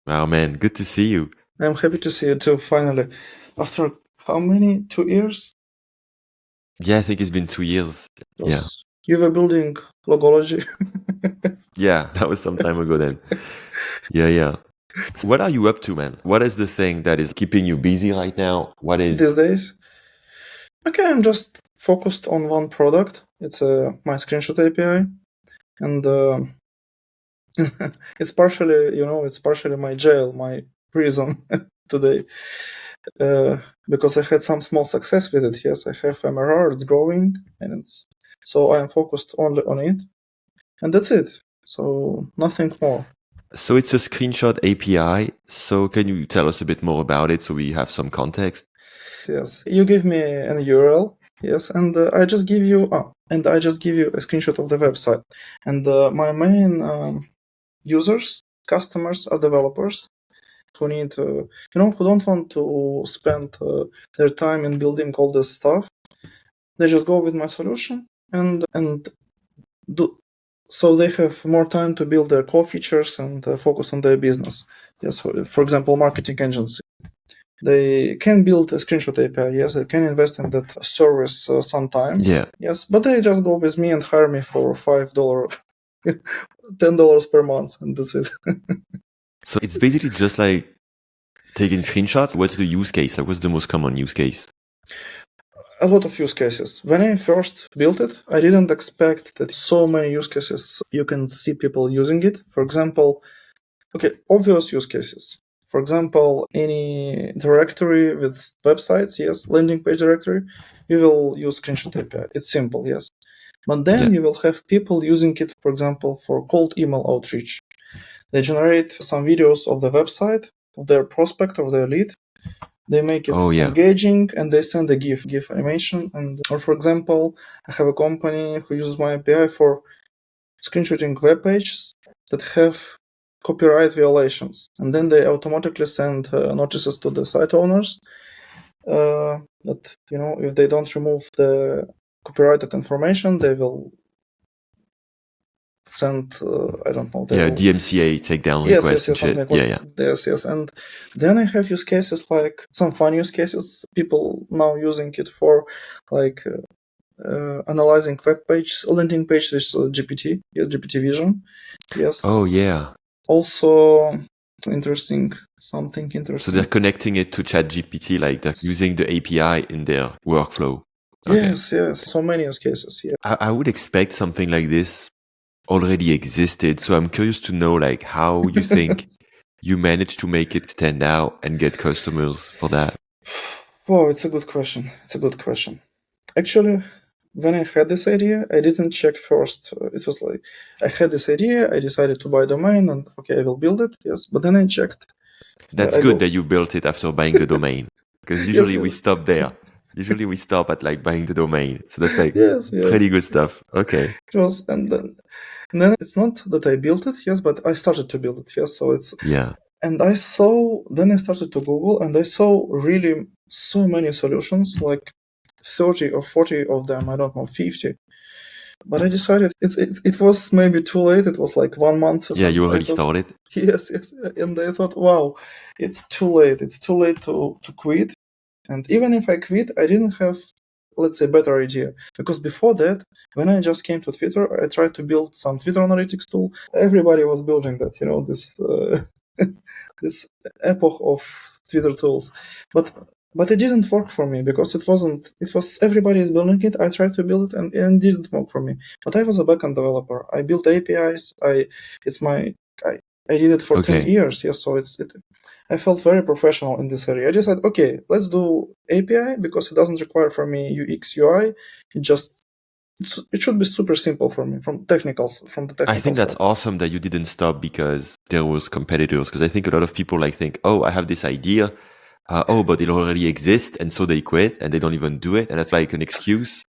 Wow, man, good to see you. I'm happy to see you too, finally. After how many? 2 years? Yeah, I think it's been 2 years. Yeah. You were building Logology. Yeah, that was some time ago then. Yeah. What are you up to, man? What is the thing that is keeping you busy right now? What is These days? Okay, I'm just focused on one product. It's my screenshot API. And it's partially my jail, my prison today. Because I had some small success with it. Yes, I have MRR, it's growing, and so I am focused only on it. And that's it. So nothing more. So it's a screenshot API. So can you tell us a bit more about it so we have some context? Yes, you give me an URL. Yes, and I just give you a screenshot of the website. And my main users, customers, are developers who need, who don't want to spend their time in building all this stuff. They just go with my solution and do. So they have more time to build their core features and focus on their business. Yes, for example, marketing agency. They can build a screenshot API. Yes, they can invest in that service sometime. Yeah. Yes, but they just go with me and hire me for $5, $10 per month, and that's it. So it's basically just like taking screenshots. What's the use case? Like, what's the most common use case? A lot of use cases. When I first built it, I didn't expect that so many use cases you can see people using it. For example, obvious use cases. For example, any directory with websites, yes, landing page directory, you will use screenshot API. It's simple, yes. But then you will have people using it, for example, for cold email outreach. They generate some videos of the website, of their prospect, of their lead. They make it engaging and they send a GIF animation. Or for example, I have a company who uses my API for screenshotting web pages that have copyright violations, and then they automatically send notices to the site owners that if they don't remove the copyrighted information, they will send I don't know. DMCA takedown request and shit. Yes. And then I have use cases like some fun use cases. People now using it for like analyzing web page, landing page with GPT Vision. Yes. Oh yeah. Also something interesting. So they're connecting it to ChatGPT, like they're using the API in their workflow. Okay. Yes. So many use cases. Yeah. I would expect something like this already existed. So I'm curious to know like how you think you managed to make it stand out and get customers for that. Wow, it's a good question. Actually, when I had this idea, I didn't check first. It was like, I had this idea, I decided to buy a domain and I will build it, yes. But then I checked. That's good that you built it after buying the domain. Because usually we stop there. Usually we stop at like buying the domain. So that's like pretty good stuff. Okay. And then it's not that I built it, yes, but I started to build it, yes. So it's... Yeah. And then I started to Google and I saw really so many solutions, like 30 or 40 of them, I don't know, 50. But I decided it was maybe too late. It was like 1 month. Yeah, you already started. Yes. And I thought, wow, it's too late. It's too late to quit. And even if I quit, I didn't have, let's say, better idea. Because before that, when I just came to Twitter, I tried to build some Twitter analytics tool. Everybody was building that, this this epoch of Twitter tools. But it didn't work for me because it was everybody is building it. I tried to build it and it didn't work for me. But I was a backend developer. I built APIs. I did it for 10 years. Yes, so I felt very professional in this area. I just said, okay, let's do API because it doesn't require from me UX, UI. It should be super simple for me from the technical I think that's awesome that you didn't stop because there was competitors. Because I think a lot of people think, oh, I have this idea. But it already exists. And so they quit and they don't even do it. And that's like an excuse.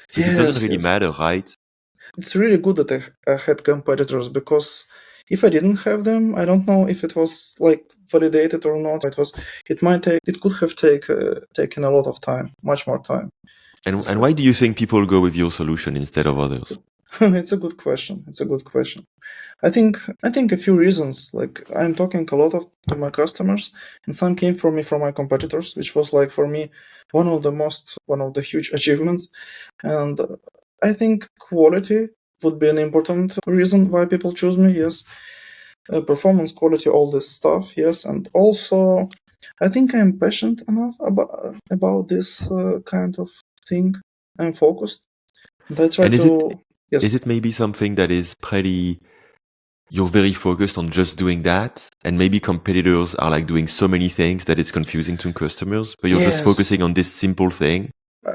Because it doesn't really matter, right? It's really good that I had competitors because if I didn't have them, I don't know if it was like validated or not. It could have taken a lot of time, much more time. And why do you think people go with your solution instead of others? It's a good question. It's a good question. I think a few reasons. Like I'm talking a lot to my customers, and some came from me from my competitors, which was like for me one of the huge achievements. And I think quality would be an important reason why people choose me. Yes, performance, quality, all this stuff. Yes, and also I think I'm passionate enough about this kind of thing. I'm focused, and I try And to. Yes. is it maybe something that is you're very focused on just doing that, and maybe competitors are like doing so many things that it's confusing to customers, but you're just Yes. focusing on this simple thing?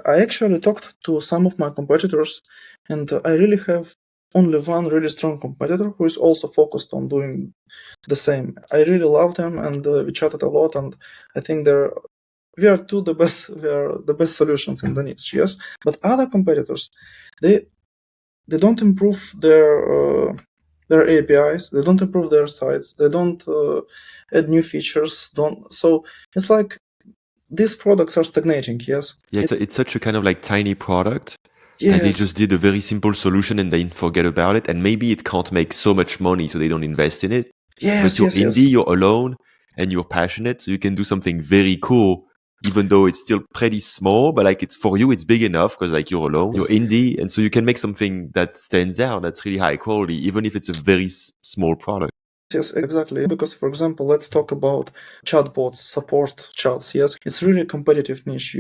I actually talked to some of my competitors, and I really have only one really strong competitor who is also focused on doing the same. I really love them, and we chatted a lot, and I think we are the best solutions in the niche. Yes, but other competitors, they don't improve their APIs, they don't improve their sites, they don't add new features. So it's like these products are stagnating. Yes. Yeah, it's such a kind of like tiny product. Yes. And they just did a very simple solution and they forget about it. And maybe it can't make so much money, so they don't invest in it. Yes, but you're yes, indie, yes. you're alone, and you're passionate, so you can do something very cool, even though it's still pretty small. But like it's for you, it's big enough because like you're alone, you're indie, and so you can make something that stands out, that's really high quality, even if it's a very small product. Yes, exactly. Because, for example, let's talk about chatbots, support chats. Yes, it's really a competitive niche.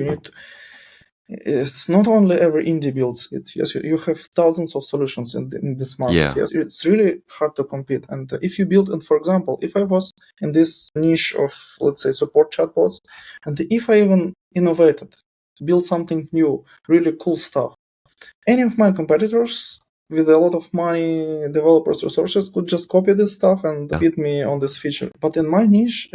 It's not only every indie builds it. Yes, you have thousands of solutions in this market. Yeah. Yes, it's really hard to compete. And if you build, and for example, if I was in this niche of, let's say, support chatbots, and if I even innovated, build something new, really cool stuff, any of my competitors with a lot of money, developers, resources could just copy this stuff and beat me on this feature. But in my niche,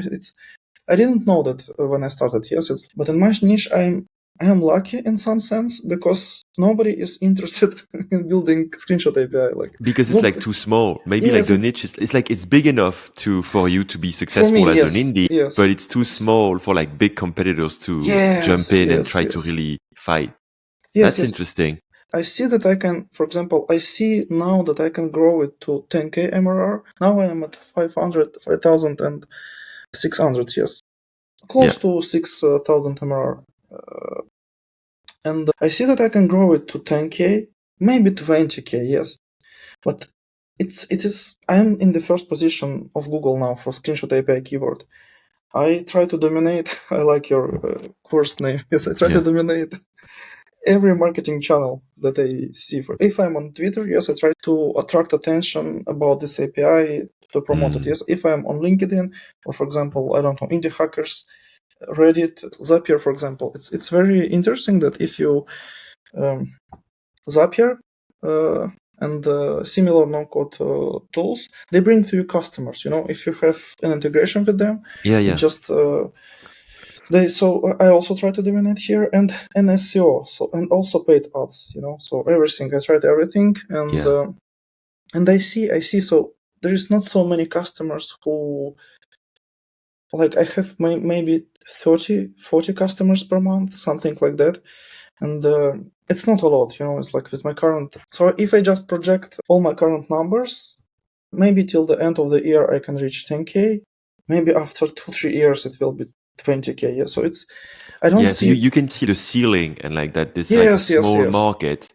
I didn't know that when I started. Yes, but in my niche, I am lucky in some sense because nobody is interested in building screenshot API. Because it's like too small. Maybe yes, like the niche it's like it's big enough for you to be successful as yes, an indie, yes. but it's too small for like big competitors to jump in and try to really fight. Yes, That's interesting. I see that I can, for example, I see now that I can grow it to 10K MRR. Now I am at 5,600, yes. Close to 6,000 MRR. And I see that I can grow it to 10K, maybe 20K, yes. But I'm in the first position of Google now for screenshot API keyword. I try to dominate, I like your course name, yes, I try to dominate every marketing channel that I see. If I'm on Twitter, yes, I try to attract attention about this API to promote it. Yes, if I'm on LinkedIn, or for example, I don't know, Indie Hackers, Reddit, Zapier, for example, it's very interesting that if you Zapier and similar no-code tools, they bring to you customers. If you have an integration with them, just so I also try to dominate here and SEO, and also paid ads, so everything. I tried everything, and I see. So there is not so many customers who, like, I have maybe 30-40 customers per month, something like that, and it's not a lot, it's like with my current. So if I just project all my current numbers, maybe till the end of the year I can reach 10K. Maybe after 2-3 years it will be 20K. Yeah, so I don't see. So you can see the ceiling and like that. This like a small market,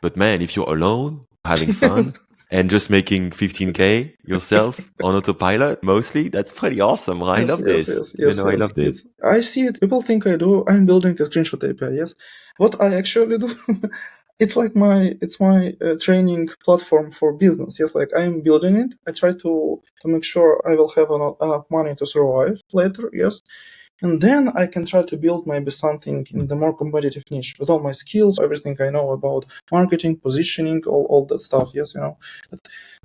but man, if you're alone, having fun, and just making 15K yourself on autopilot, mostly, that's pretty awesome. I love this. I love this. I see it. People think I'm building a screenshot API. Yes, what I actually do. It's like my training platform for business. Yes, like I'm building it. I try to make sure I will have enough money to survive later. Yes, and then I can try to build maybe something in the more competitive niche with all my skills, everything I know about marketing, positioning, all that stuff. Yes,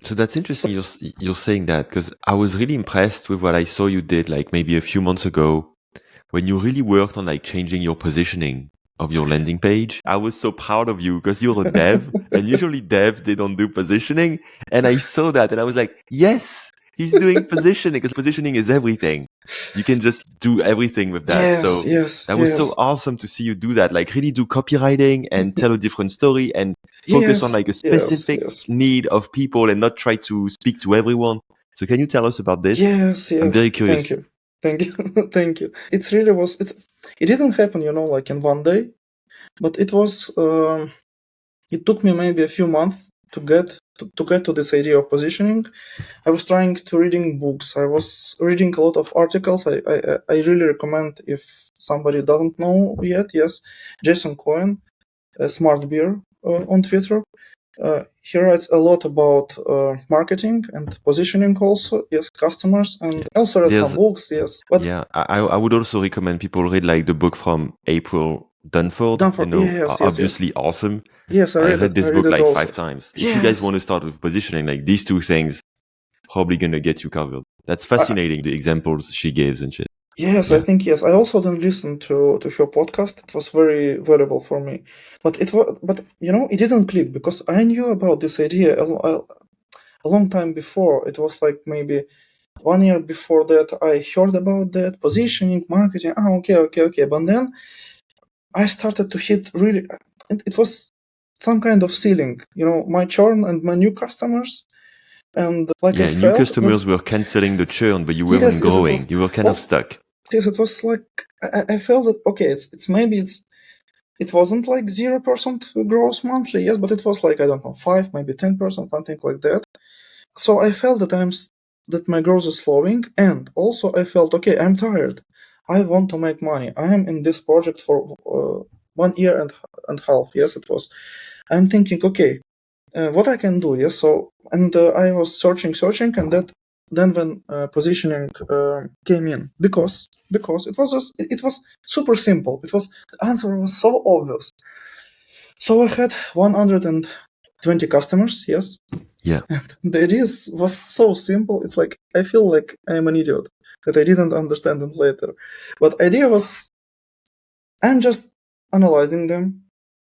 So that's interesting. You're saying that because I was really impressed with what I saw you did like maybe a few months ago when you really worked on like changing your positioning of your landing page. I was so proud of you because you're a dev and usually devs, they don't do positioning. And I saw that and I was like, yes, He's doing positioning because positioning is everything. You can just do everything with that. Yes, So yes, that was yes, so awesome to see you do that. Like really do copywriting and tell a different story and focus on yes, like a yes, specific yes, need of people and not try to speak to everyone. So can you tell us about this? yes, I'm yes. very Thank curious. you, thank you, thank you. It's really was. It didn't happen, like in one day, but it was. It took me maybe a few months to get to this idea of positioning. I was trying to reading books. I was reading a lot of articles. I really recommend if somebody doesn't know yet. Yes, Jason Cohen, Smart Beer on Twitter. He writes a lot about marketing and positioning also. Yes, customers, and also read some There's books. Yes, but Yeah, I would also recommend people read like the book from April Dunford. Dunford. Yes, yes, yes. Obviously awesome. Yes, I I read read it. this I read book it like also. 5 times. If you guys Yes. want to start with positioning, like these two things, probably gonna get you covered. That's fascinating, the examples she gives and shit. Yes, I Yeah. think yes. I also then listened to her podcast. It was very valuable for me, but it didn't click because I knew about this idea a long time before. It was like maybe 1 year before that I heard about that positioning, marketing. Okay. But then I started to hit really. It was some kind of ceiling, my churn and my new customers, and like I Yeah, new felt that customers were canceling the churn, but you weren't yes, it was. growing. You were kind of Oh, stuck. yes, it was like I felt that okay, it's maybe it wasn't like 0% growth monthly, yes, but it was like I don't know 5, maybe 10%, something like that. So I felt that my growth is slowing, and also I felt okay, I'm tired. I want to make money. I am in this project for 1 year and half. Yes, it was. I'm thinking okay, what I can do. Yes, so and I was searching, and that then when positioning came in because it was super simple. The answer was so obvious. So I had 120 customers. Yes, Yeah. and the idea was so simple. It's like I feel like I'm an idiot that I didn't understand it later. But idea was I'm just analyzing them,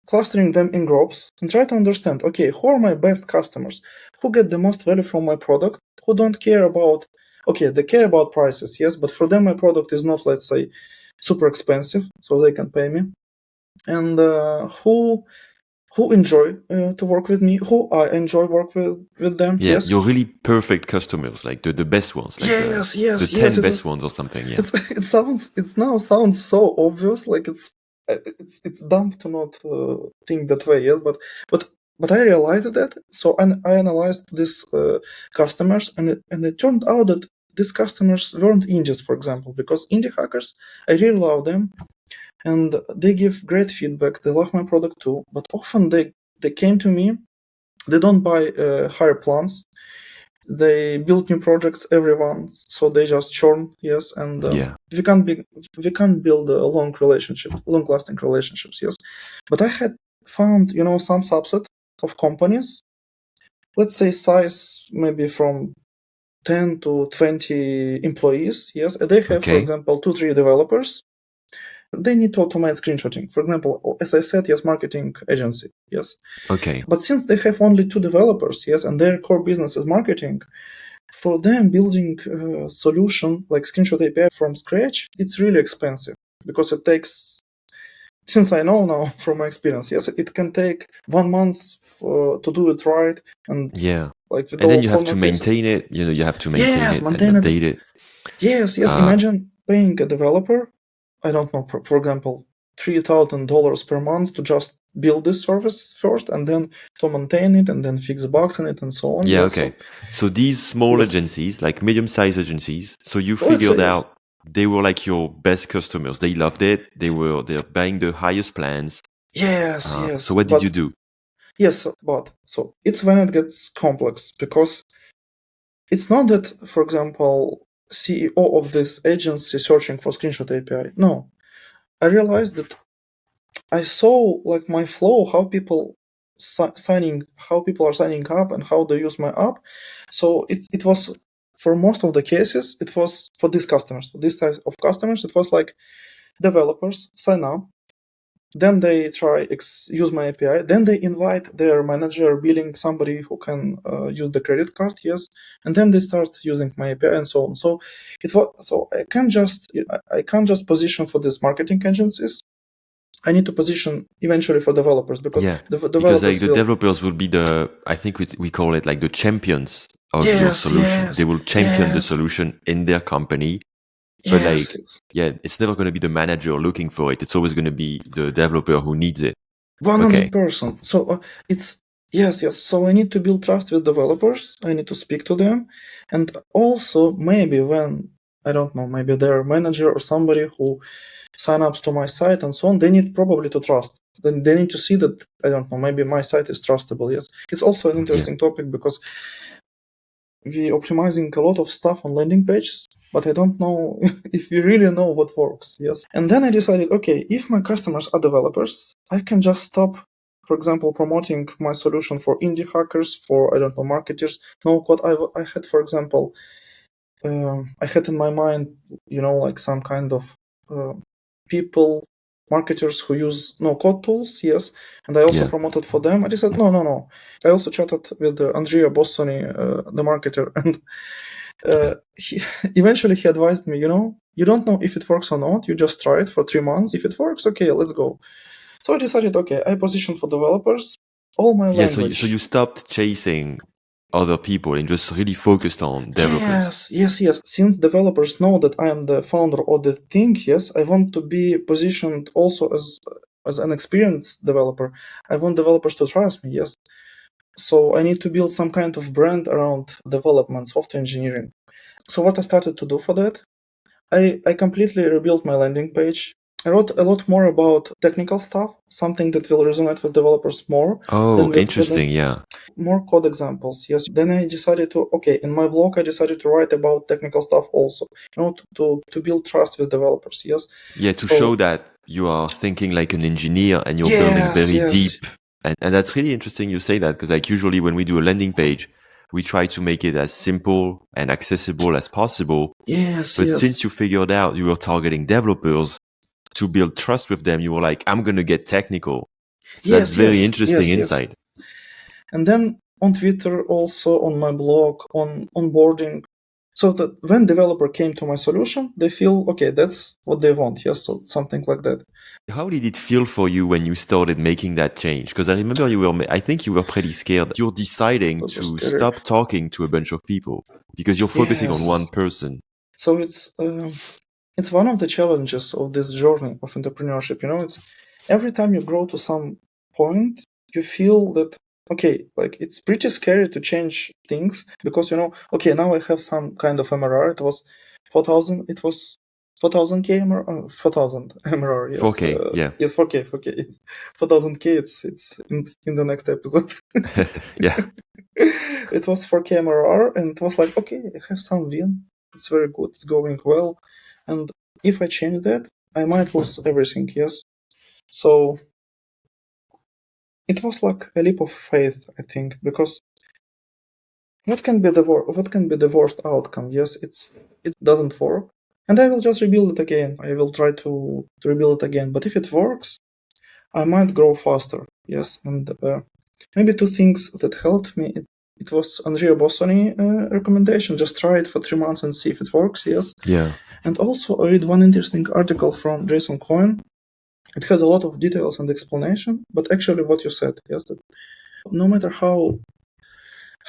clustering them in groups, and try to understand, okay, who are my best customers? Who get the most value from my product? Who don't care about, okay, they care about prices, yes, but for them my product is not, let's say, super expensive, so they can pay me. And who enjoy to work with me, who I enjoy work with them, Yeah, yes. you're really perfect customers, like the best ones, like Yes, the yes, 10 best ones or something. Yeah. it now sounds so obvious, like it's dumb to not think that way. Yes, but I realized that. So I analyzed these customers, and it turned out that these customers weren't indies, for example, because indie hackers, I really love them, and they give great feedback. They love my product too, but often they came to me. They don't buy higher plans. They build new projects every once, so they just churn. Yes, and Yeah. we can't build a long lasting relationships. Yes, but I had found some subset of companies, let's say size maybe from 10 to 20 employees. Yes, and they have, for Okay. example, 2-3 developers. They need to automate screenshotting. For example, as I said, yes, marketing agency. Yes, Okay. but since they have only 2 developers, yes, and their core business is marketing, for them building a solution like Screenshot API from scratch, it's really expensive because it takes, since I know now from my experience, yes, it can take 1 month to do it right, and Yeah. like with And then all you have corner to cases. maintain it. You have to maintain Yes, it and maintain it. update it. Yes. Imagine paying a developer, I don't know, for example, $3,000 per month to just build this service first, and then to maintain it, and then fix bugs in it, and so on. Yeah, Yes, okay. So these small yes. agencies, like medium-sized agencies, so you Let's say figured yes. out they were like your best customers. They loved it. They're buying the highest plans. Yes, So what did you but do? yes, but so it's when it gets complex because it's not that, for example, CEO of this agency searching for Screenshot API. No, I realized that I saw like my flow, how people how people are signing up and how they use my app. So it was for most of the cases, it was for these customers, for this type of customers, it was like developers sign up. then they try use my API, then they invite their manager, billing, somebody who can use the credit card, yes, and then they start using my API and so on. So I can't just position for these marketing agencies. I need to position eventually for developers, because because developers the developers will be I think we call it like the champions of your solution. They will champion the solution in their company. But it's never going to be the manager looking for it. It's always going to be the developer who needs it. 100%. So it's yes. So I need to build trust with developers. I need to speak to them, and also maybe when I don't know, maybe their manager or somebody who sign ups to my site and so on, they need probably to trust. Then they need to see that, I don't know, maybe my site is trustable. Yes, it's also an interesting topic, because we optimizing a lot of stuff on landing pages, but I don't know if we really know what works. Yes. And then I decided, okay, if my customers are developers, I can just stop, for example, promoting my solution for indie hackers, for, I don't know, marketers. No code. I had, for example, I had in my mind, like some kind of people, marketers who use no-code tools, yes, and I also promoted for them. I just said, no. I also chatted with Andrea Bossoni, the marketer, and eventually he advised me, you don't know if it works or not, you just try it for 3 months. If it works, okay, let's go. So I decided, okay, I position for developers, all my language. So you stopped chasing other people and just really focused on developers. Yes. Since developers know that I am the founder of the thing, yes, I want to be positioned also as an experienced developer. I want developers to trust me, yes. So I need to build some kind of brand around development, software engineering. So what I started to do for that, I completely rebuilt my landing page. I wrote a lot more about technical stuff, something that will resonate with developers more. Oh, interesting, yeah. More code examples, yes. Then I decided in my blog, I decided to write about technical stuff also, to build trust with developers, yes. Yeah, to show that you are thinking like an engineer and you're building very deep. And that's really interesting you say that, because like usually when we do a landing page, we try to make it as simple and accessible as possible. But since you figured out you were targeting developers, to build trust with them, you were like, I'm going to get technical. So that's very interesting insight. And then on Twitter, also on my blog, on onboarding, so that when developer came to my solution, they feel, okay, that's what they want. Yes, so something like that. How did it feel for you when you started making that change? Because I remember I think you were pretty scared. You're deciding to stop talking to a bunch of people because you're focusing on one person. So it's one of the challenges of this journey of entrepreneurship. It's every time you grow to some point, you feel that, okay, like it's pretty scary to change things, because, okay, now I have some kind of MRR. It was 4,000. It was 4,000K MRR, 4,000 MRR. Yes. 4K, yeah. Yes, 4K. It's 4,000K. It's in the next episode. Yeah. It was 4K MRR, and it was like, okay, I have some win. It's very good. It's going well. And if I change that, I might lose everything, yes. So it was like a leap of faith, I think, because what can be the worst outcome? Yes, it doesn't work, and I will just rebuild it again. I will try to rebuild it again. But if it works, I might grow faster. Yes, and maybe 2 things that helped me. It was Andrea Bossoni recommendation. Just try it for 3 months and see if it works. Yes. Yeah. And also, I read one interesting article from Jason Cohen. It has a lot of details and explanation, but actually what you said, yes, that no matter how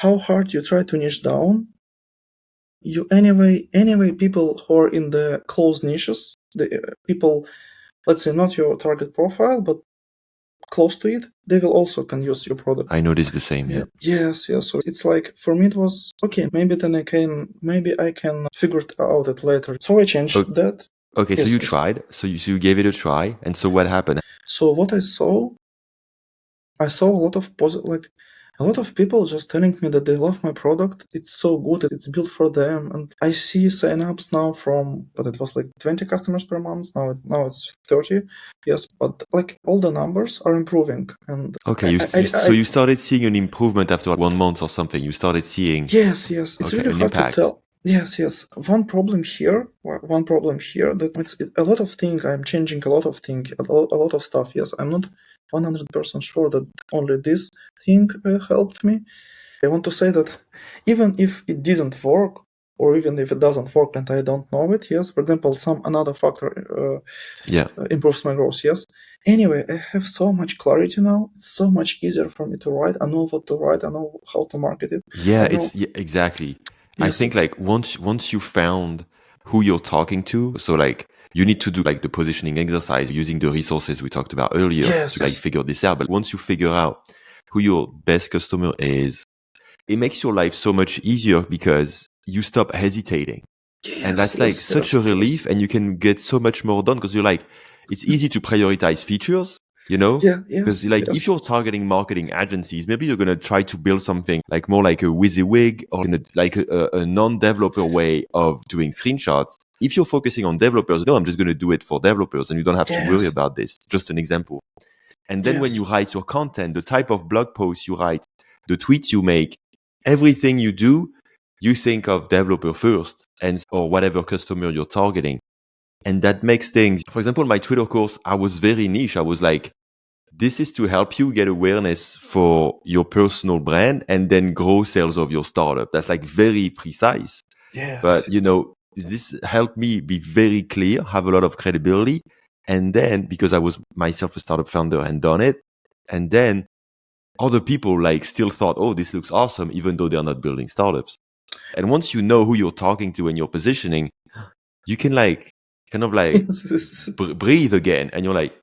hard you try to niche down, you anyway people who are in the closed niches, the people, let's say not your target profile, but close to it, they will also can use your product. I noticed the same, yeah. Yes. So it's like, for me it was, okay, maybe I can figure it out later. So I changed that. Okay, so you tried. So you gave it a try, and so what happened? So what I saw a lot of a lot of people just telling me that they love my product. It's so good. It's built for them. And I see signups now but it was like 20 customers per month. Now it's 30. Yes, but like all the numbers are improving. And okay, so you started seeing an improvement after 1 month or something. You started seeing. Yes. It's really hard to tell. Yes. One problem here that it's a lot of things. I'm changing a lot of things, a lot of stuff. Yes, I'm not 100% sure that only this thing helped me. I want to say that even if it didn't work, or even if it doesn't work and I don't know it, yes, for example, some another factor improves my growth, yes. Anyway, I have so much clarity now. It's so much easier for me to write. I know what to write. I know how to market it. Yeah, I know. exactly. I Yes, think like once you found who you're talking to, so like you need to do like the positioning exercise using the resources we talked about earlier Yes. to like figure this out. But once you figure out who your best customer is, it makes your life so much easier because you stop hesitating. And that's like such a relief, and you can get so much more done because you're like, it's easy to prioritize features, you know? Yeah, Because like if you're targeting marketing agencies, maybe you're gonna try to build something like more like a WYSIWYG or like a non-developer way of doing screenshots. If you're focusing on developers, no, I'm just gonna do it for developers, and you don't have to worry about this. Just an example. And then when you write your content, the type of blog posts you write, the tweets you make, everything you do, you think of developer first and or whatever customer you're targeting. And that makes things, for example, my Twitter course, I was very niche. I was like, this is to help you get awareness for your personal brand and then grow sales of your startup. That's like very precise. But you know, this helped me be very clear, have a lot of credibility. And then because I was myself a startup founder and done it, and then other people like still thought, oh, this looks awesome, even though they're not building startups. And once you know who you're talking to and your positioning, you can like kind of like breathe again, and you're like,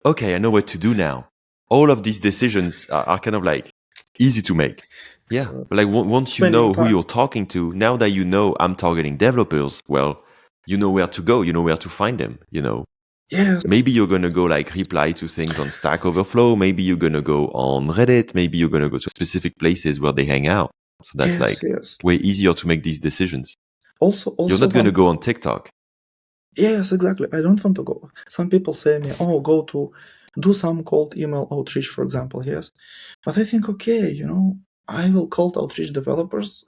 okay, I know what to do now. All of these decisions are kind of like easy to make. Yeah, but like once you know who you're talking to, now that you know I'm targeting developers, well, you know where to go, you know where to find them, you know. Yes. Maybe you're going to go like reply to things on Stack Overflow. Maybe you're going to go on Reddit. Maybe you're going to go to specific places where they hang out. So that's way easier to make these decisions. Also, you're not going to go on TikTok. Yes, exactly. I don't want to go. Some people say me, oh, go to do some cold email outreach, for example. Yes. But I think, okay, you know, I will cold outreach developers.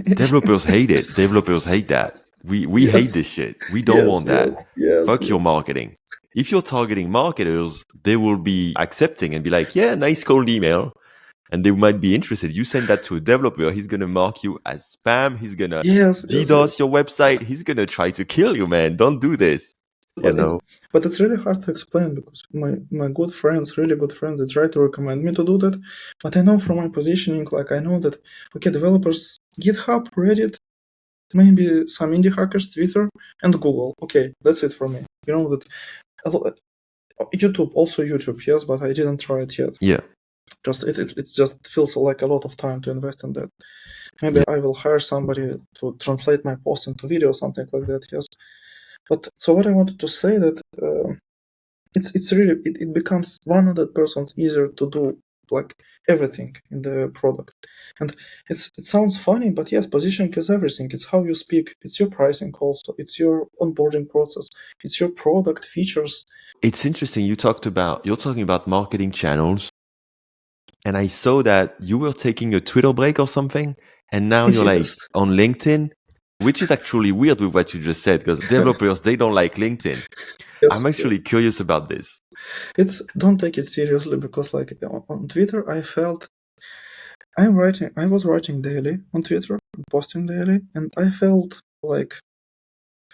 Developers hate it. Developers hate that. We hate this shit. We don't want that. Fuck your marketing. If you're targeting marketers, they will be accepting and be like, yeah, nice cold email. And they might be interested. You send that to a developer, he's going to mark you as spam. He's going to DDoS your website. He's going to try to kill you, man. Don't do this. You know? But it's really hard to explain because my good friends, really good friends, they try to recommend me to do that. But I know from my positioning, like I know that, okay, developers, GitHub, Reddit, maybe some indie hackers, Twitter, and Google. Okay, that's it for me. You know that YouTube, also YouTube, yes, but I didn't try it yet. Yeah. It just feels like a lot of time to invest in that. Maybe I will hire somebody to translate my post into video, something like that, yes. But so what I wanted to say that it's really it becomes 100% easier to do like everything in the product. And it sounds funny, but yes, positioning is everything. It's how you speak, it's your pricing also, it's your onboarding process, it's your product features. It's interesting. You're talking about marketing channels. And I saw that you were taking a Twitter break or something, and now you're like on LinkedIn, which is actually weird with what you just said, because developers, they don't like LinkedIn. I'm actually curious about this. Don't take it seriously, because like on Twitter, I felt I was writing daily on Twitter, posting daily, and I felt like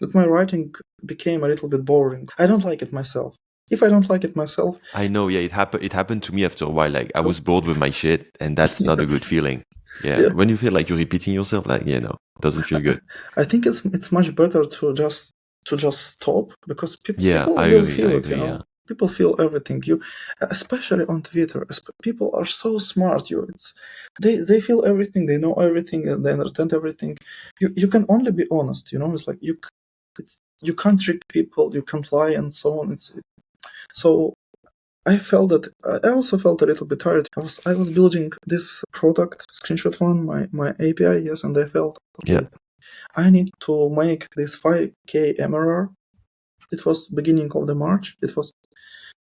that my writing became a little bit boring. I don't like it myself. If I don't like it myself, I know, yeah, it happened to me after a while. Like I was bored with my shit, and that's not a good feeling. Yeah. When you feel like you're repeating yourself, like no, it doesn't feel good. I think it's much better to just stop, because people I will agree, feel I it. agree, You know, yeah. people feel everything. You, especially on Twitter, people are so smart. They feel everything. They know everything. They understand everything. You can only be honest. You know, it's like you can't trick people. You can't lie and so on. So I felt that I also felt a little bit tired. I was building this product, Screenshot One, my API, yes, and I felt okay. I need to make this 5K MRR. It was beginning of the March. It was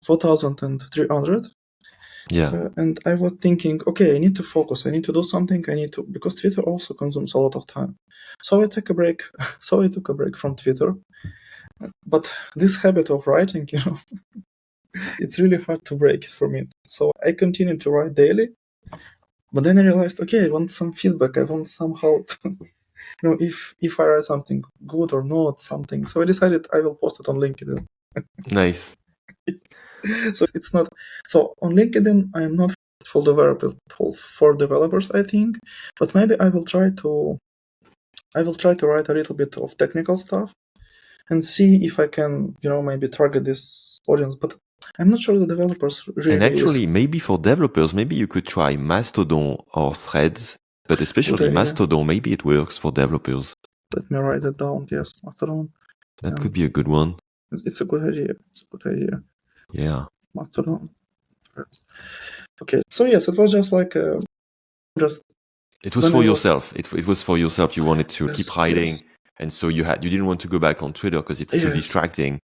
4,300. Yeah. And I was thinking, okay, I need to focus. I need to do something. Because Twitter also consumes a lot of time. So I take a break. So I took a break from Twitter. But this habit of writing, it's really hard to break it for me. So I continued to write daily. But then I realized, okay, I want some feedback. I want somehow to, if I write something good or not, something. So I decided I will post it on LinkedIn. Nice. So it's not. So on LinkedIn, I am not for developers, I think. But maybe I will try to write a little bit of technical stuff and see if I can, maybe target this audience. But I'm not sure the developers really. And actually, maybe for developers, maybe you could try Mastodon or Threads, but especially Mastodon, maybe it works for developers. Let me write it down. Yes, Mastodon. That could be a good one. It's a good idea. Yeah. Mastodon. Threads. Okay, so yes, it was just like It was for yourself. It was for yourself. You wanted to keep writing, and so you didn't want to go back on Twitter because it's too distracting.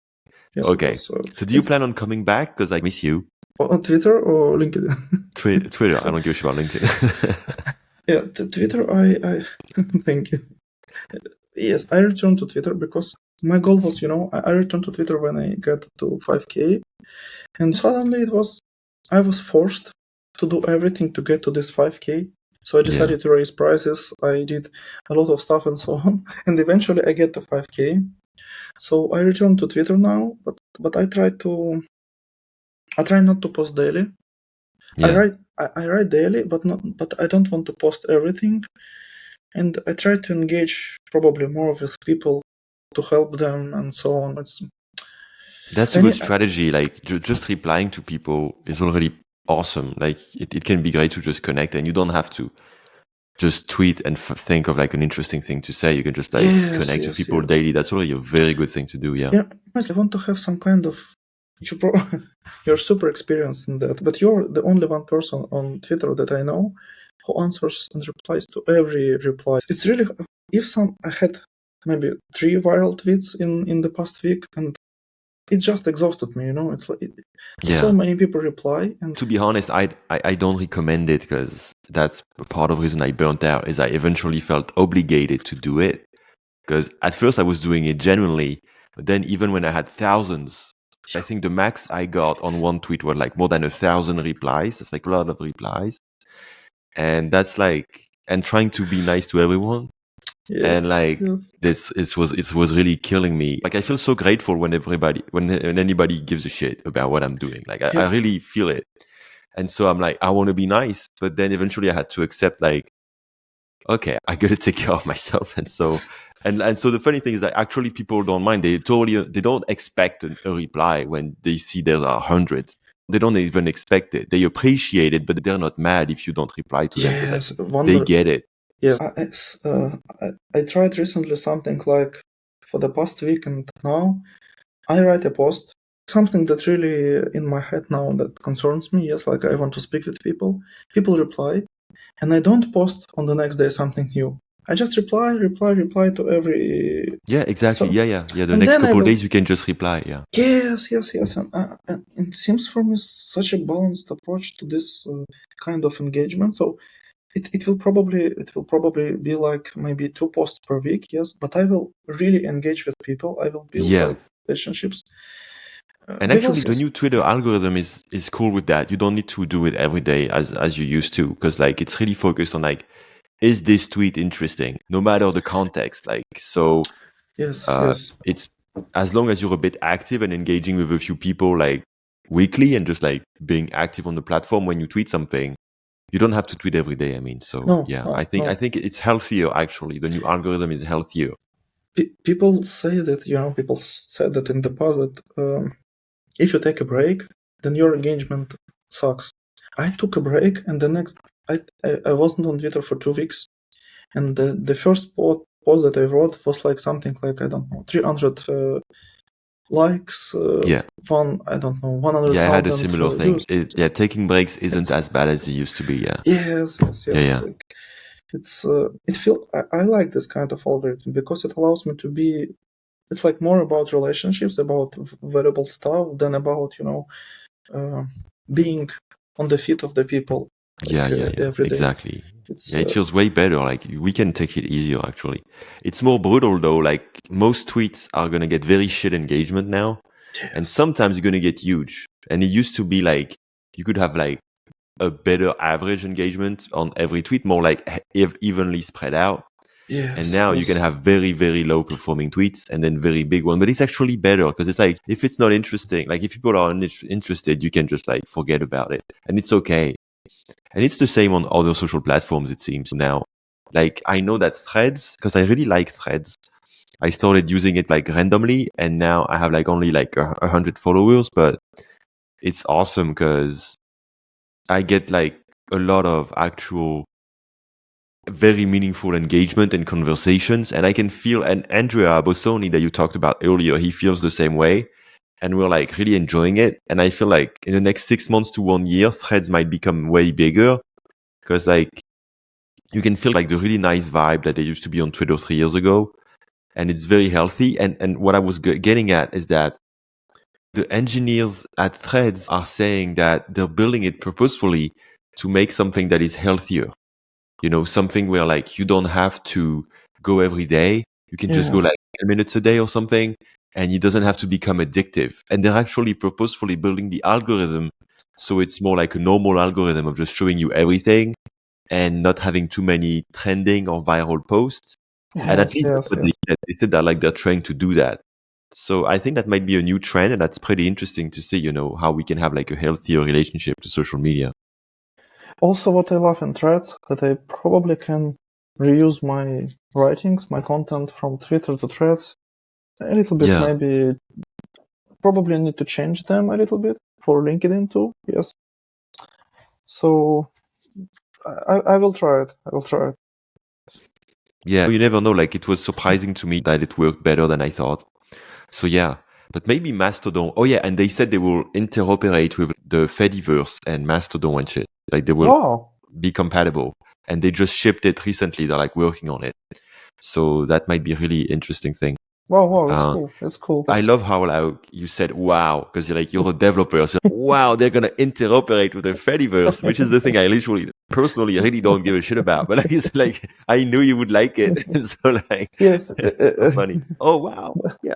Yes, okay. So do you plan on coming back? Because I miss you. On Twitter or LinkedIn? Twitter. I don't give a shit about LinkedIn. Yeah, Twitter. I thank you. Yes, I returned to Twitter because my goal was, I returned to Twitter when I got to 5K, and suddenly I was forced to do everything to get to this 5K. So I decided to raise prices. I did a lot of stuff and so on, and eventually I get to 5K. So I returned to Twitter now, but I try not to post daily. Yeah. I write daily, but I don't want to post everything, and I try to engage probably more with people to help them and so on. That's a good strategy. Like just replying to people is already awesome. Like it can be great to just connect, and you don't have to just tweet and think of like an interesting thing to say. You can just connect with people daily. That's already a very good thing to do. Yeah. I want to have some kind of. You're super experienced in that, but you're the only one person on Twitter that I know who answers and replies to every reply. It's really I had maybe 3 viral tweets in the past week, and it just exhausted me. It's like so many people reply. And to be honest, I don't recommend it because that's part of the reason I burnt out. Is I eventually felt obligated to do it because at first I was doing it genuinely, but then even when I had thousands. I think the max I got on one tweet was like more than 1,000 replies. That's like a lot of replies. And that's like, and trying to be nice to everyone. And like, it was really killing me. Like, I feel so grateful when anybody gives a shit about what I'm doing. Like, I really feel it. And so I'm like, I want to be nice. But then eventually I had to accept like, okay, I got to take care of myself. And so, and so the funny thing is that actually people don't mind. They don't expect a reply when they see there are hundreds. They don't even expect it. They appreciate it, but they're not mad if you don't reply to them. Yes, they get it. Yeah, I tried recently something like for the past week, and now I write a post, something that really in my head now that concerns me. Yes, like I want to speak with people. People reply, and I don't post on the next day something new. I just reply to every. Yeah, exactly. Yeah. The next couple of days you can just reply. Yeah. Yes. And it seems for me such a balanced approach to this kind of engagement. So it will probably be like maybe 2 posts per week. Yes, but I will really engage with people. I will build like relationships. And actually, the new Twitter algorithm is cool with that. You don't need to do it every day as you used to, because like it's really focused on like, is this tweet interesting? No matter the context. Like so, yes. It's as long as you're a bit active and engaging with a few people like weekly and just like being active on the platform when you tweet something. You don't have to tweet every day. I mean, so I think it's healthier. Actually, the new algorithm is healthier. People say that people said that in the past that if you take a break, then your engagement sucks. I took a break, and the next I wasn't on Twitter for 2 weeks, and the first post that I wrote was like something like, I don't know, 300 likes. One, I don't know, 100,000. Yeah, I had a similar thing. Taking breaks isn't as bad as it used to be. Yeah. Yes. Yeah. I like this kind of algorithm because it allows me to be. It's like more about relationships, about valuable stuff than about being on the feet of the people. Yeah, every day. exactly. It feels way better. Like we can take it easier, actually. It's more brutal though. Like most tweets are gonna get very shit engagement now, and sometimes you're gonna get huge. And it used to be like you could have like a better average engagement on every tweet, more like evenly spread out. Yes, and now you can have very, very low performing tweets and then very big one. But it's actually better because it's like if it's not interesting, like if people are interested, you can just like forget about it, and it's okay. And it's the same on other social platforms, it seems now. Like I know that Threads, because I really like Threads, I started using it like randomly, and now I have like only like 100 followers, but it's awesome because I get like a lot of actual very meaningful engagement and conversations, and I can feel, and Andrea Bossoni that you talked about earlier, he feels the same way, and we're like really enjoying it. And I feel like in the next 6 months to 1 year, Threads might become way bigger because like you can feel like the really nice vibe that they used to be on Twitter 3 years ago, and it's very healthy. And what I was getting at is that the engineers at Threads are saying that they're building it purposefully to make something that is healthier. You know, something where like you don't have to go every day. You can just go like 10 minutes a day or something, and it doesn't have to become addictive. And they're actually purposefully building the algorithm so it's more like a normal algorithm of just showing you everything and not having too many trending or viral posts. And at least that's what they said that like they're trying to do that. So I think that might be a new trend, and that's pretty interesting to see, you know, how we can have like a healthier relationship to social media. Also, what I love in Threads, that I probably can reuse my writings, my content from Twitter to Threads a little bit. Maybe probably need to change them a little bit for LinkedIn too. Yes. So I will try it. Yeah, you never know. Like it was surprising to me that it worked better than I thought. So yeah, but maybe Mastodon. Oh yeah, and they said they will interoperate with the Fediverse and Mastodon and shit. Like they will be compatible. And they just shipped it recently. They're like working on it. So that might be a really interesting thing. Wow, that's cool. That's cool. I love how like you said wow, because you're a developer. So wow, they're gonna interoperate with the Fediverse, which is the thing I literally personally really don't give a shit about. But like, it's like I knew you would like it. So like yes, so funny. Oh wow. Yeah.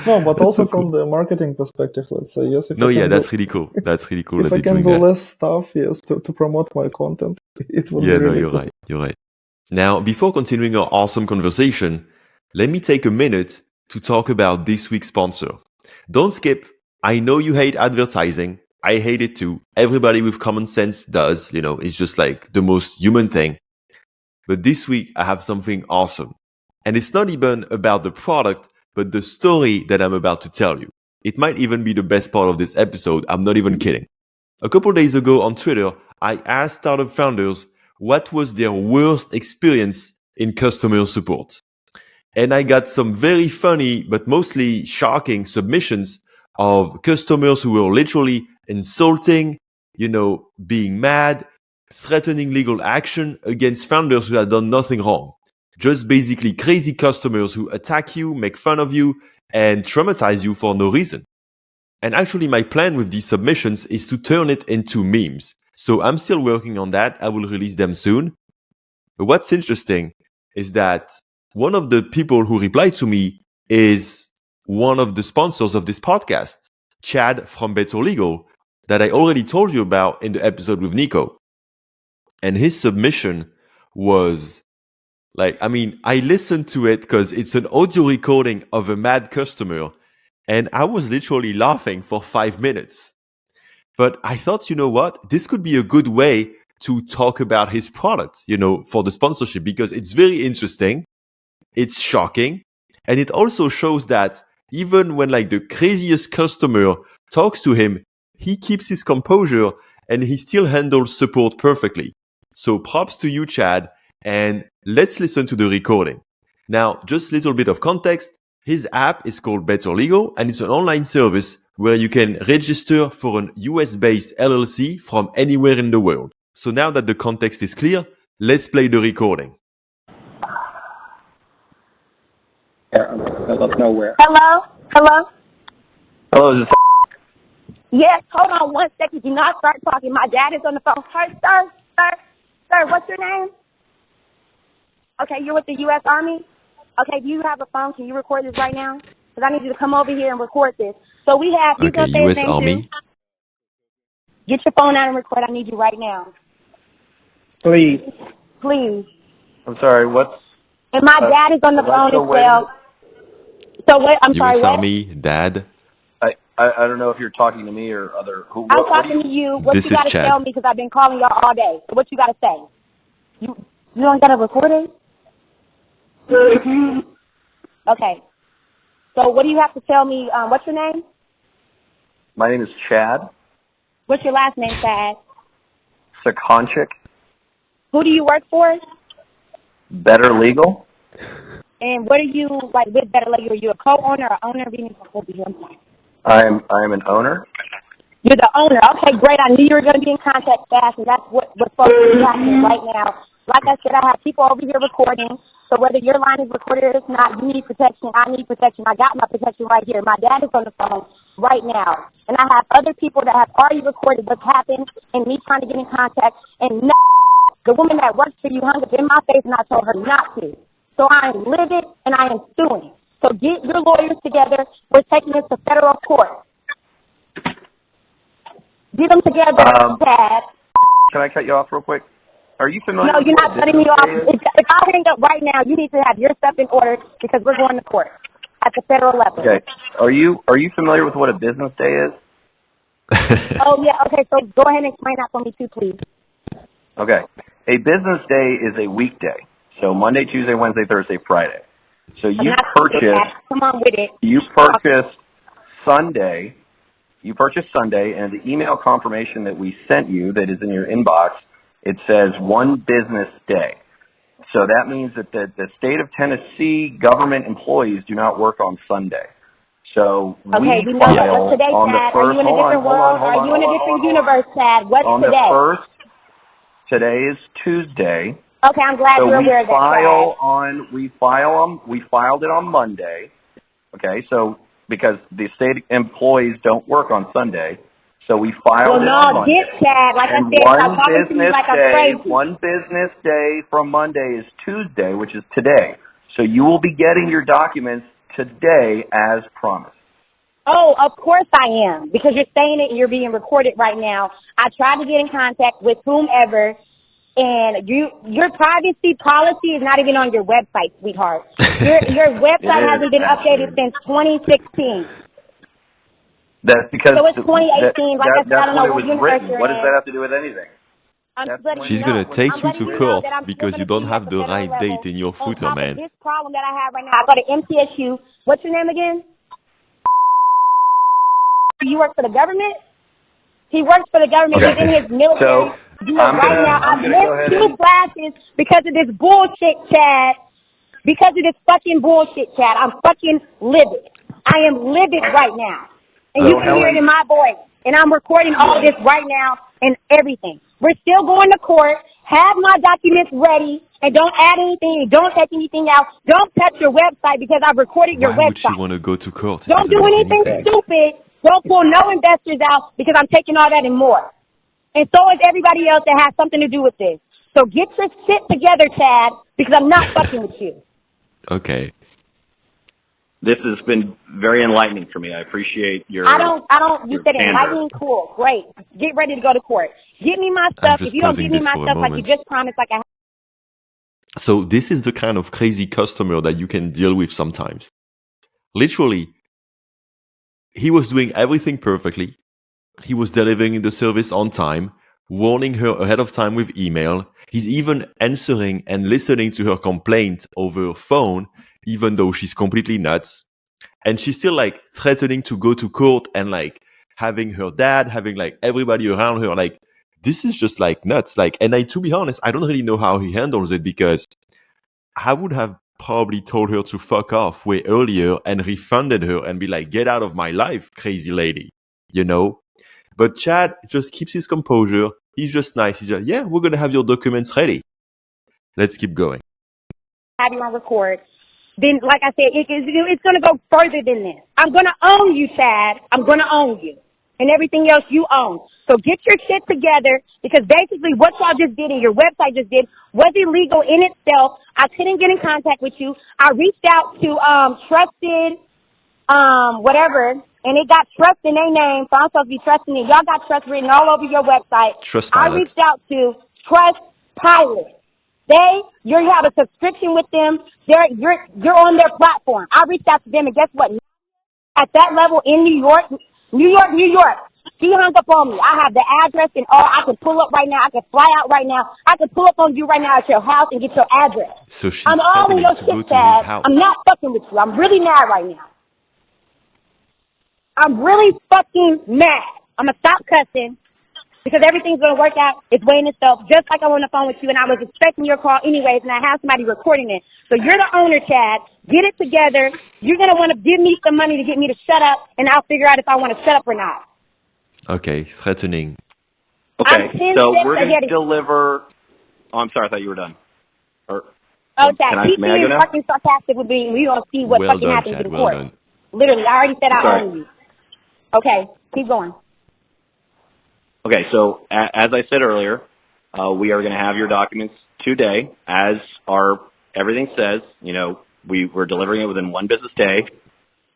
No, but also so from the marketing perspective, let's say, yes. That's really cool. That's really cool. If I can do less stuff, yes, to promote my content, it would be really cool. You're right. Now, before continuing our awesome conversation, let me take a minute to talk about this week's sponsor. Don't skip. I know you hate advertising. I hate it too. Everybody with common sense does. You know, it's just like the most human thing. But this week, I have something awesome. And it's not even about the product, but the story that I'm about to tell you. It might even be the best part of this episode. I'm not even kidding. A couple days ago on Twitter, I asked startup founders what was their worst experience in customer support. And I got some very funny, but mostly shocking submissions of customers who were literally insulting, being mad, threatening legal action against founders who had done nothing wrong. Just basically crazy customers who attack you, make fun of you, and traumatize you for no reason. And actually, my plan with these submissions is to turn it into memes. So I'm still working on that. I will release them soon. But what's interesting is that one of the people who replied to me is one of the sponsors of this podcast, Chad from Better Legal, that I already told you about in the episode with Nico. And his submission was I listened to it because it's an audio recording of a mad customer. And I was literally laughing for 5 minutes. But I thought, you know what? This could be a good way to talk about his product, for the sponsorship, because it's very interesting. It's shocking. And it also shows that even when the craziest customer talks to him, he keeps his composure and he still handles support perfectly. So props to you, Chad. And let's listen to the recording. Now, just a little bit of context. His app is called Better Legal, and it's an online service where you can register for an US-based LLC from anywhere in the world. So now that the context is clear, let's play the recording. Yeah, middle of nowhere. Hello? Hello, is this Yes, hold on 1 second. Do not start talking. My dad is on the phone. Sir, what's your name? Okay, you're with the U.S. Army? Okay, do you have a phone? Can you record this right now? Because I need you to come over here and record this. So we have, you Okay, going to say his US name too? Army. Get your phone out and record. I need you right now. Please. Please. I'm sorry, what's... And my dad is on the phone as well. So what, I'm sorry, US what? Army, Dad. I don't know if you're talking to me or other... I'm talking to you. What This you is got to Chad. tell me because I've been calling y'all all day. So what you got to say? You don't got to record it? Okay. So what do you have to tell me? What's your name? My name is Chad What's your last name, Chad? Sakonchik, Who do you work for? Better Legal. And what are you, like, with Better Lady? Are you a co-owner or owner? I'm an owner. You're the owner. Okay, great. I knew you were going to be in contact fast, and that's what's supposed to be happening right now. Like I said, I have people over here recording, so whether your line is recorded or it's not, you need protection. I need protection. I got my protection right here. My dad is on the phone right now, and I have other people that have already recorded what's happened and me trying to get in contact, and no, the woman that works for you hung up in my face, and I told her not to. So I am livid, and I am suing. So get your lawyers together. We're taking this to federal court. Get them together, Chad. Can I cut you off real quick? Are you familiar? No, you're not cutting me off. If I hang up right now, you need to have your stuff in order because we're going to court at the federal level. Okay. Are you familiar with what a business day is? Oh, yeah. Okay, so go ahead and explain that for me too, please. Okay. A business day is a weekday. So Monday, Tuesday, Wednesday, Thursday, Friday. So you Come on with it. You purchased Sunday. You purchased Sunday, and the email confirmation that we sent you that is in your inbox, it says one business day. So that means that the state of Tennessee government employees do not work on Sunday. So okay, we know file what's today, on the Chad? first. Are you in a different world? Are you in a different universe, Chad? What's on today? The first, today is Tuesday. Okay, I'm glad you're aware of that, Chad. We filed it on Monday. Okay, so because the state employees don't work on Sunday, so we filed it on Monday. Chad, like and I said, stop talking to me like I'm crazy. One business day from Monday is Tuesday, which is today. So you will be getting your documents today as promised. Oh, of course I am, because you're saying it and you're being recorded right now. I tried to get in contact with whomever, and your privacy policy is not even on your website, sweetheart. Your website hasn't been updated since 2016. That's because so it's 2018. Like I said, I don't know what universe you're in. What does that have to do with anything? She's gonna take you to court because you don't have the right date in your footer, man. This problem that I have right now, I go to MTSU. What's your name again? You work for the government? He works for the government. Okay. He's in his military. Right now, I've missed 2 classes because of this bullshit, Chad. Because of this fucking bullshit, Chad. I'm fucking livid. I am livid right now. And you can hear it in my voice. And I'm recording all of this right now and everything. We're still going to court. Have my documents ready. And don't add anything. Don't take anything out. Don't touch your website because I've recorded your website. Why would she want to go to court? Don't do anything stupid. Don't pull no investors out because I'm taking all that and more. And so is everybody else that has something to do with this. So get your shit together, Chad, because I'm not fucking with you. Okay. This has been very enlightening for me. I appreciate your. You said enlightening, cool, great. Get ready to go to court. Give me my stuff. If you don't give me my stuff like you just promised, like I have. So this is the kind of crazy customer that you can deal with sometimes. Literally, he was doing everything perfectly. He was delivering the service on time, warning her ahead of time with email. He's even answering and listening to her complaint over phone, even though she's completely nuts. And she's still like threatening to go to court and like having her dad, having like everybody around her. Like, this is just like nuts. Like, and to be honest, I don't really know how he handles it because I would have probably told her to fuck off way earlier and refunded her and be like, get out of my life, crazy lady, you know? But Chad just keeps his composure. He's just nice. He's just, yeah, we're going to have your documents ready. Let's keep going. Have you on record. Then, like I said, it's going to go further than this. I'm going to own you, Chad. I'm going to own you. and everything else you own. So get your shit together, because basically what y'all just did and your website just did was illegal in itself. I couldn't get in contact with you. I reached out to Trusted, whatever, and it got Trust in their name, so I'm supposed to be trusting it. Y'all got Trust written all over your website. I Trustpilot. reached out to Trustpilot. You have a subscription with them. You're on their platform. I reached out to them, and guess what? At that level in New York, she hung up on me. I have the address and all. I can pull up right now. I can fly out right now. I can pull up on you right now at your house and get your address. So she's I'm all in threatening your to go shit, to his Chad. house. I'm not fucking with you. I'm really mad right now. I'm really fucking mad. I'm going to stop cussing, because everything's going to work out. It's weighing itself, just like I'm on the phone with you, and I was expecting your call anyways, and I have somebody recording it. So you're the owner, Chad. Get it together. You're going to want to give me some money to get me to shut up, and I'll figure out if I want to shut up or not. Okay, threatening. Okay, so we're going to to deliver. Oh, I'm sorry. I thought you were done. Or, Oh, Chad, may I go is now? fucking sarcastic with me. We're going to see what Well fucking done, happens Chad. in Well court. done. Literally, I already said I Sorry. own you. Okay, keep going. Okay, so as I said earlier, we are going to have your documents today, as everything says. You know, we're delivering it within one business day,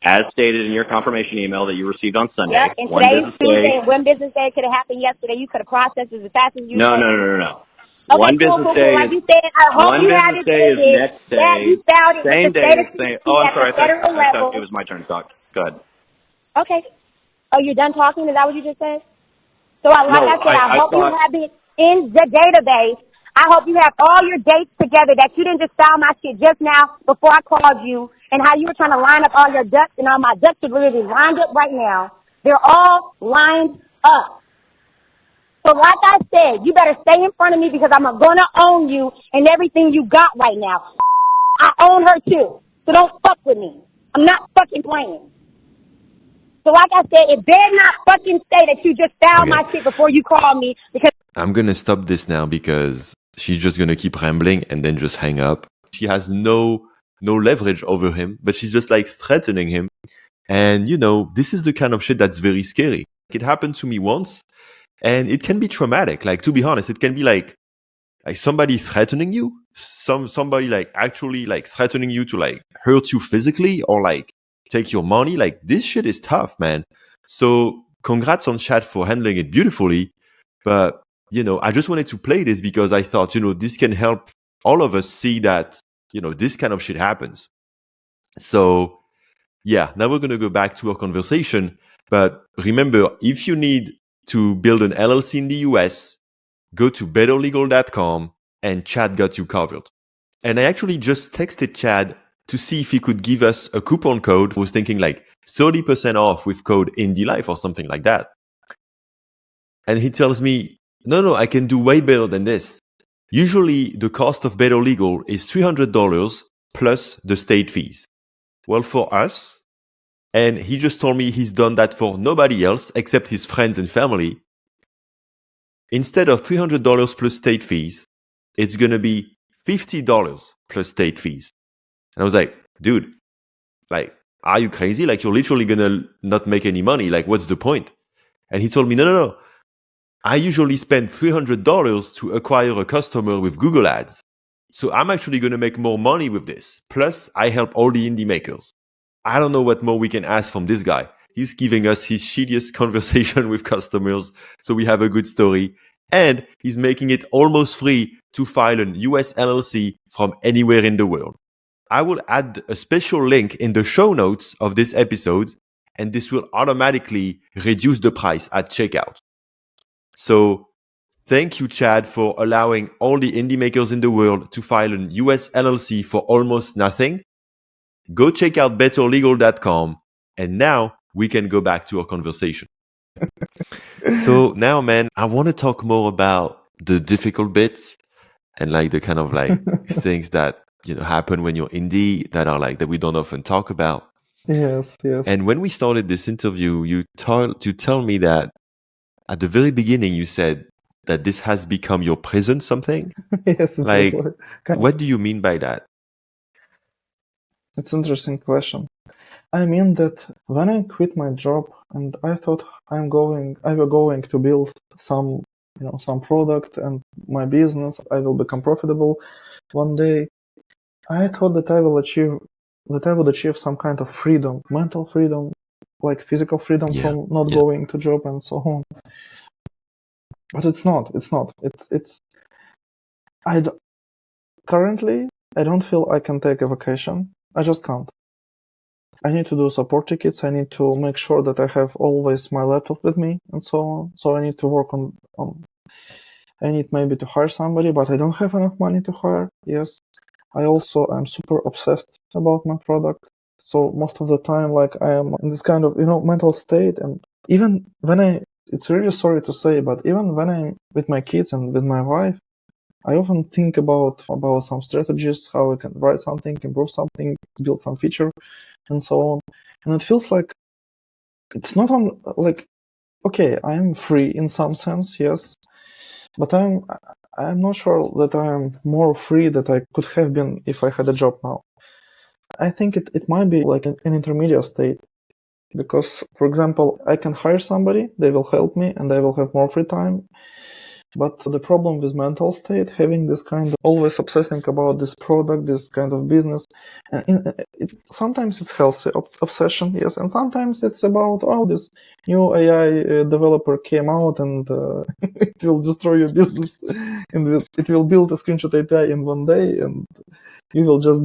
as stated in your confirmation email that you received on Sunday. Yep, and today's Tuesday, and one business day could have happened yesterday. You could have processed it as fast as you No. Okay, One cool, business cool, day. Like you said, I hope One you have business it day is dated. next day. Yeah, you found it Same with the day. state of Same. CDC Oh, I'm at sorry. the federal I level. thought it was my turn to talk. Go ahead. Okay. Oh, you're done talking? Is that what you just said? So, I hope you have it in the database. I hope you have all your dates together, that you didn't just file my shit just now before I called you, and how you were trying to line up all your ducks, and all my ducks are literally lined up right now. They're all lined up. So like I said, you better stay in front of me, because I'm going to own you and everything you got right now. I own her too. So don't fuck with me. I'm not fucking playing. So like I said, it better not fucking say that you just found my shit before you called me, because I'm going to stop this now, because she's just going to keep rambling and then just hang up. She has no leverage over him, but she's just like threatening him. And, you know, this is the kind of shit that's very scary. It happened to me once, and it can be traumatic. Like, to be honest, it can be like somebody threatening you, somebody like actually like threatening you to like hurt you physically or like take your money. Like, this shit is tough, man. So congrats on Chad for handling it beautifully. But, you know, I just wanted to play this because I thought, you know, this can help all of us see that, you know, this kind of shit happens. So yeah, now we're going to go back to our conversation. But remember, if you need to build an LLC in the US, go to betterlegal.com, and Chad got you covered. And I actually just texted Chad to see if he could give us a coupon code. I was thinking like 30% off with code IndieLife or something like that. And he tells me, no, I can do way better than this. Usually the cost of Better Legal is $300 plus the state fees. Well, for us, and he just told me he's done that for nobody else except his friends and family. Instead of $300 plus state fees, it's going to be $50 plus state fees. And I was like, dude, like, are you crazy? Like, you're literally going to not make any money. Like, what's the point? And he told me, no. I usually spend $300 to acquire a customer with Google Ads. So I'm actually going to make more money with this. Plus, I help all the indie makers. I don't know what more we can ask from this guy. He's giving us his shittiest conversation with customers, so we have a good story. And he's making it almost free to file an US LLC from anywhere in the world. I will add a special link in the show notes of this episode, and this will automatically reduce the price at checkout. So thank you, Chad, for allowing all the indie makers in the world to file an US LLC for almost nothing. Go check out betterlegal.com, and now we can go back to our conversation. So now, man, I want to talk more about the difficult bits and like the kind of like things that, you know, happen when you're indie that are like that we don't often talk about. Yes. And when we started this interview, you tell me that at the very beginning you said that this has become your prison, something. Yes. Like, what do you mean by that? It's an interesting question. I mean that when I quit my job and I thought I were going to build some product and my business, I will become profitable one day. I thought that I would achieve some kind of freedom, mental freedom, like physical freedom from not going to job and so on. But it's not. Currently, I don't feel I can take a vacation. I just can't. I need to do support tickets. I need to make sure that I have always my laptop with me and so on. So I need to work on I need maybe to hire somebody, but I don't have enough money to hire. Yes. I also am super obsessed about my product. So most of the time, like, I am in this kind of, mental state. And even when it's really sorry to say, but even when I'm with my kids and with my wife, I often think about some strategies, how I can write something, improve something, build some feature, and so on. And it feels like it's not on, like, okay, I'm free in some sense, yes, but I'm not sure that I'm more free that I could have been if I had a job now. I think it might be like an intermediate state, because, for example, I can hire somebody, they will help me, and I will have more free time. But the problem with mental state, having this kind of always obsessing about this product, this kind of business, and sometimes it's healthy obsession, yes, and sometimes it's about, this new AI developer came out and it will destroy your business, and it will build a screenshot API in one day, and you will just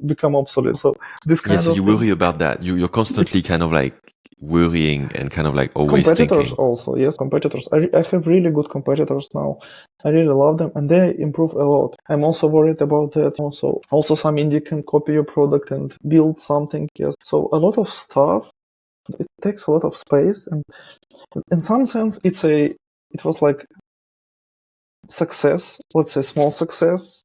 become obsolete. So this kind of so you worry about that. You're constantly kind of like worrying and kind of like always competitors thinking. Also, yes, competitors. I have really good competitors now. I really love them, and they improve a lot. I'm also worried about that. Also some indie can copy your product and build something. Yes, so a lot of stuff. It takes a lot of space, and in some sense, it was like success. Let's say small success.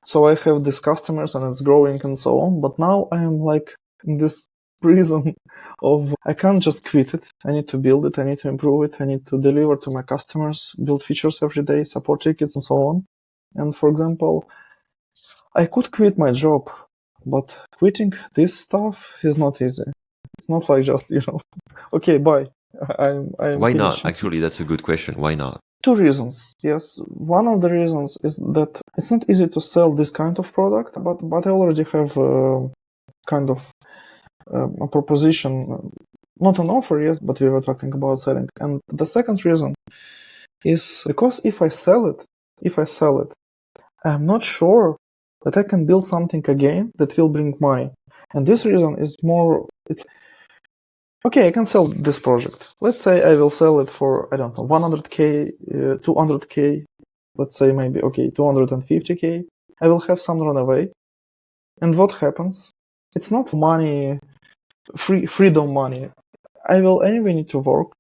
So I have these customers, and it's growing and so on. But now I am like in this prison of, I can't just quit it. I need to build it. I need to improve it. I need to deliver to my customers, build features every day, support tickets, and so on. And for example, I could quit my job, but quitting this stuff is not easy. It's not like just, okay, bye. I'm Why finishing. not? Actually, that's a good question. Why not? Two reasons. Yes, one of the reasons is that it's not easy to sell this kind of product, but I already have kind of a proposition, not an offer, yes, but we were talking about selling. And the second reason is because if I sell it, I'm not sure that I can build something again that will bring money. And this reason is more, okay, I can sell this project. Let's say I will sell it for, I don't know, 100K, 200K, let's say maybe, 250K. I will have some runaway. And what happens? It's not money, freedom money. I will anyway need to work.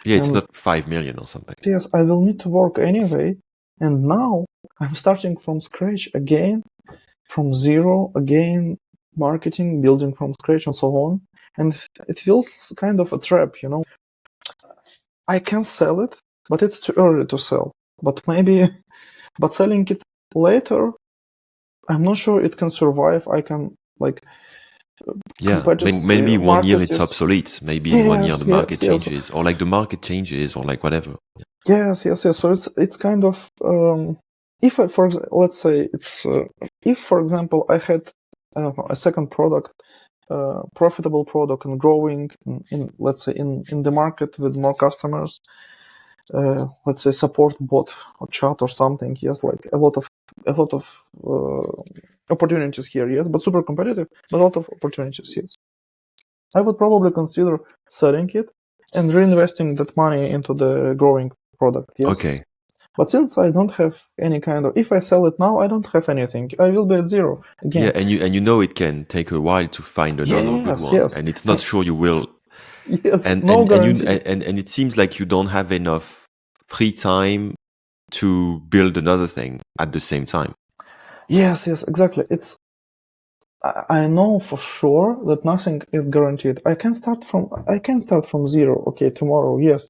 Yeah, it's not 5 million or something. Yes, I will need to work anyway. And now I'm starting from scratch again, from zero again, marketing, building from scratch and so on. And it feels kind of a trap, I can sell it, but it's too early to sell. But selling it later, I'm not sure it can survive. I can maybe 1 year it's obsolete. Maybe in 1 year the market changes, or like the market changes, or like whatever. Yes. So it's kind of if let's say it's if, for example, I had a second product, profitable product, and growing in let's say in the market with more customers, let's say support bot or chat or something. Yes, like a lot of opportunities here. Yes, but super competitive, but a lot of opportunities. Yes, I would probably consider selling it and reinvesting that money into the growing product. Yes. Okay. But since I don't have any kind of, if I sell it now, I don't have anything. I will be at zero again. Yeah, and you know it can take a while to find another good one, and it's not sure you will. Yes, and no guarantee. And it seems like you don't have enough free time to build another thing at the same time. Yes, exactly. I know for sure that nothing is guaranteed. I can start from zero. Okay, tomorrow, yes.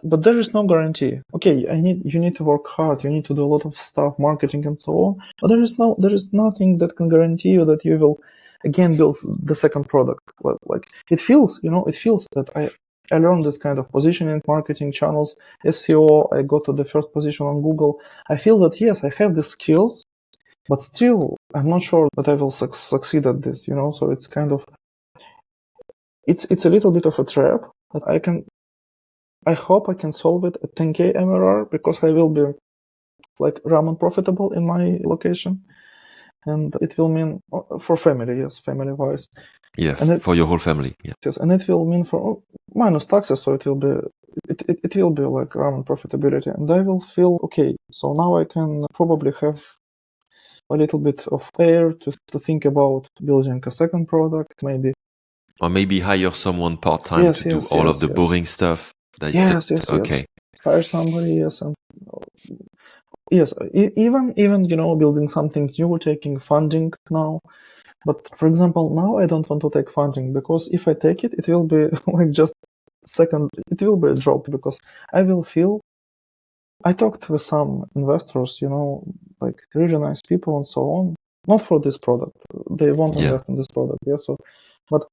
But there is no guarantee. Okay, you need to work hard. You need to do a lot of stuff, marketing and so on. But there is nothing that can guarantee you that you will again builds the second product. Like it feels that I learned this kind of positioning, marketing channels, SEO. I got to the first position on Google. I feel that yes, I have the skills, but still I'm not sure that I will succeed at this. So it's kind of it's a little bit of a trap that I hope I can solve it at 10K MRR because I will be like ramen profitable in my location. And it will mean for family, yes, family-wise. Yeah, for your whole family. Yeah. Yes, and it will mean for minus taxes, so it will be like ramen profitability, and I will feel okay. So now I can probably have a little bit of air to think about building a second product, maybe. Or maybe hire someone part-time to do all of the boring stuff. Yes. Hire somebody, yes, and yes, even building something new, taking funding now. But for example, now I don't want to take funding because if I take it, it will be like just it will be a job because I will feel. I talked with some investors, like really nice people and so on. Not for this product, they won't invest in this product. Yeah, so, but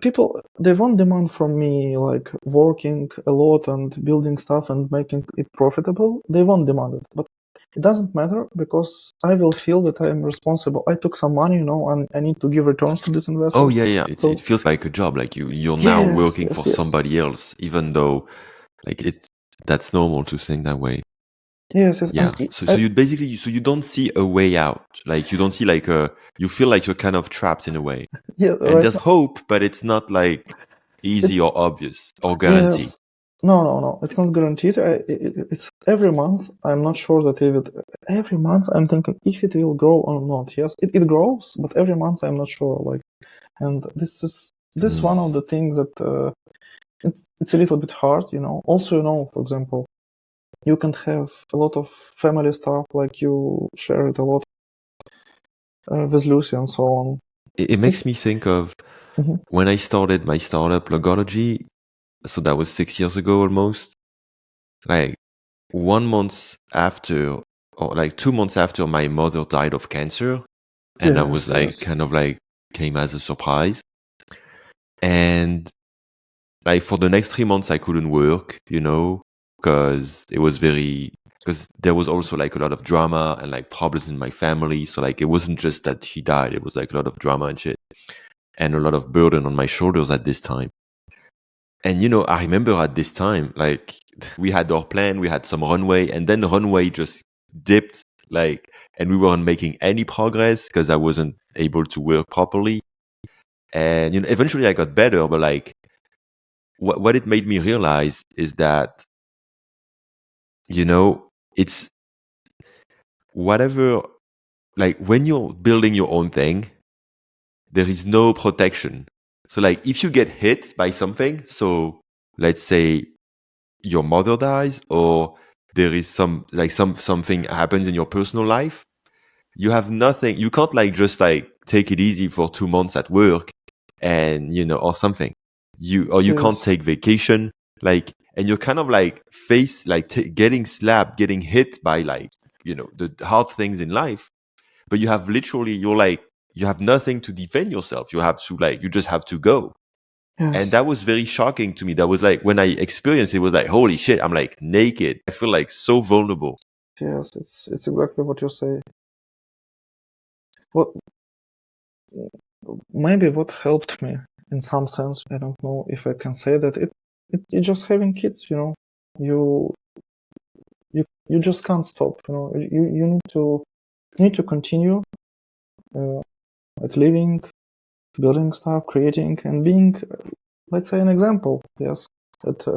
people, they won't demand from me like working a lot and building stuff and making it profitable. They won't demand it, but it doesn't matter because I will feel that I am responsible. I took some money, and I need to give returns to this investor. Oh yeah. It feels like a job. Like you're now working for somebody else, even though like that's normal to think that way. Yes. Yeah. So you basically you don't see a way out. Like you don't see like you feel like you're kind of trapped in a way. Yeah. And there's hope, but it's not like easy or obvious or guaranteed. Yes. No. It's not guaranteed. It's every month. I'm not sure that every month I'm thinking if it will grow or not. Yes, it grows, but every month I'm not sure. Like, and this is one of the things that it's a little bit hard. Also, for example, you can have a lot of family stuff. Like you share it a lot with Lucy and so on. It makes me think of when I started my startup Logology. So that was 6 years ago almost. Like 1 month after, or like 2 months after my mother died of cancer. And I was like, kind of like came as a surprise. And like for the next 3 months, I couldn't work, because because there was also like a lot of drama and like problems in my family. So like, it wasn't just that she died. It was like a lot of drama and shit and a lot of burden on my shoulders at this time. And, I remember at this time, like we had our plan, we had some runway, and then the runway just dipped, like, and we weren't making any progress because I wasn't able to work properly. And, eventually I got better, but like, what it made me realize is that, it's whatever, like when you're building your own thing, there is no protection. So like if you get hit by something, so let's say your mother dies or there is something happens in your personal life, you have nothing. You can't like just like take it easy for 2 months at work and, or something. You can't take vacation, like, and you're kind of like getting slapped, getting hit by like, the hard things in life, but you have you have nothing to defend yourself. You have to you just have to go. Yes. And that was very shocking to me. That was like, when I experienced it, was like, holy shit, I'm like naked. I feel like so vulnerable. Yes, it's exactly what you say. Maybe what helped me in some sense, I don't know if I can say that it's just having kids, you just can't stop, you need to continue living, building stuff, creating, and being, let's say, an example. Yes, that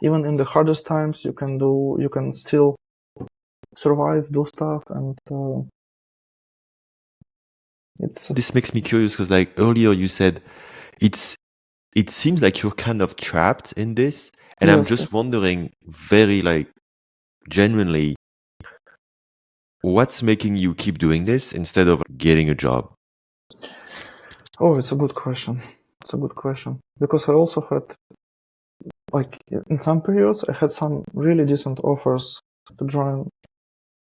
even in the hardest times, you can still survive, do stuff, and This makes me curious because, like earlier, you said it seems like you're kind of trapped in this, and I'm just wondering, very like genuinely, what's making you keep doing this instead of getting a job? Oh, it's a good question. Because I also had, like, in some periods, I had some really decent offers to join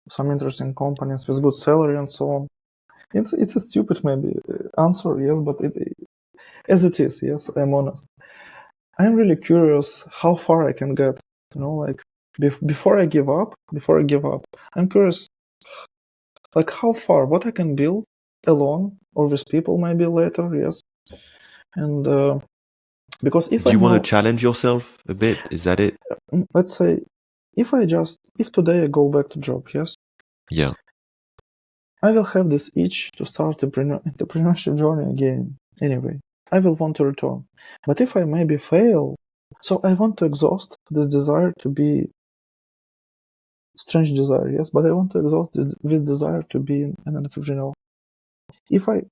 some interesting companies with good salary and so on. It's a stupid maybe answer, yes, but as it is, yes, I'm honest. I'm really curious how far I can get, like before I give up, I'm curious, like how far, what I can build alone or with people maybe later, yes. And because if Do you I want know, to challenge yourself a bit? Is that it? let's say, if today I go back to job, yes, Yeah. I will have this itch to start the entrepreneurship journey again. Anyway, I will want to return. But if I maybe fail, so I want to exhaust this desire to be strange desire, yes, but I want to exhaust this desire to be an entrepreneur. If I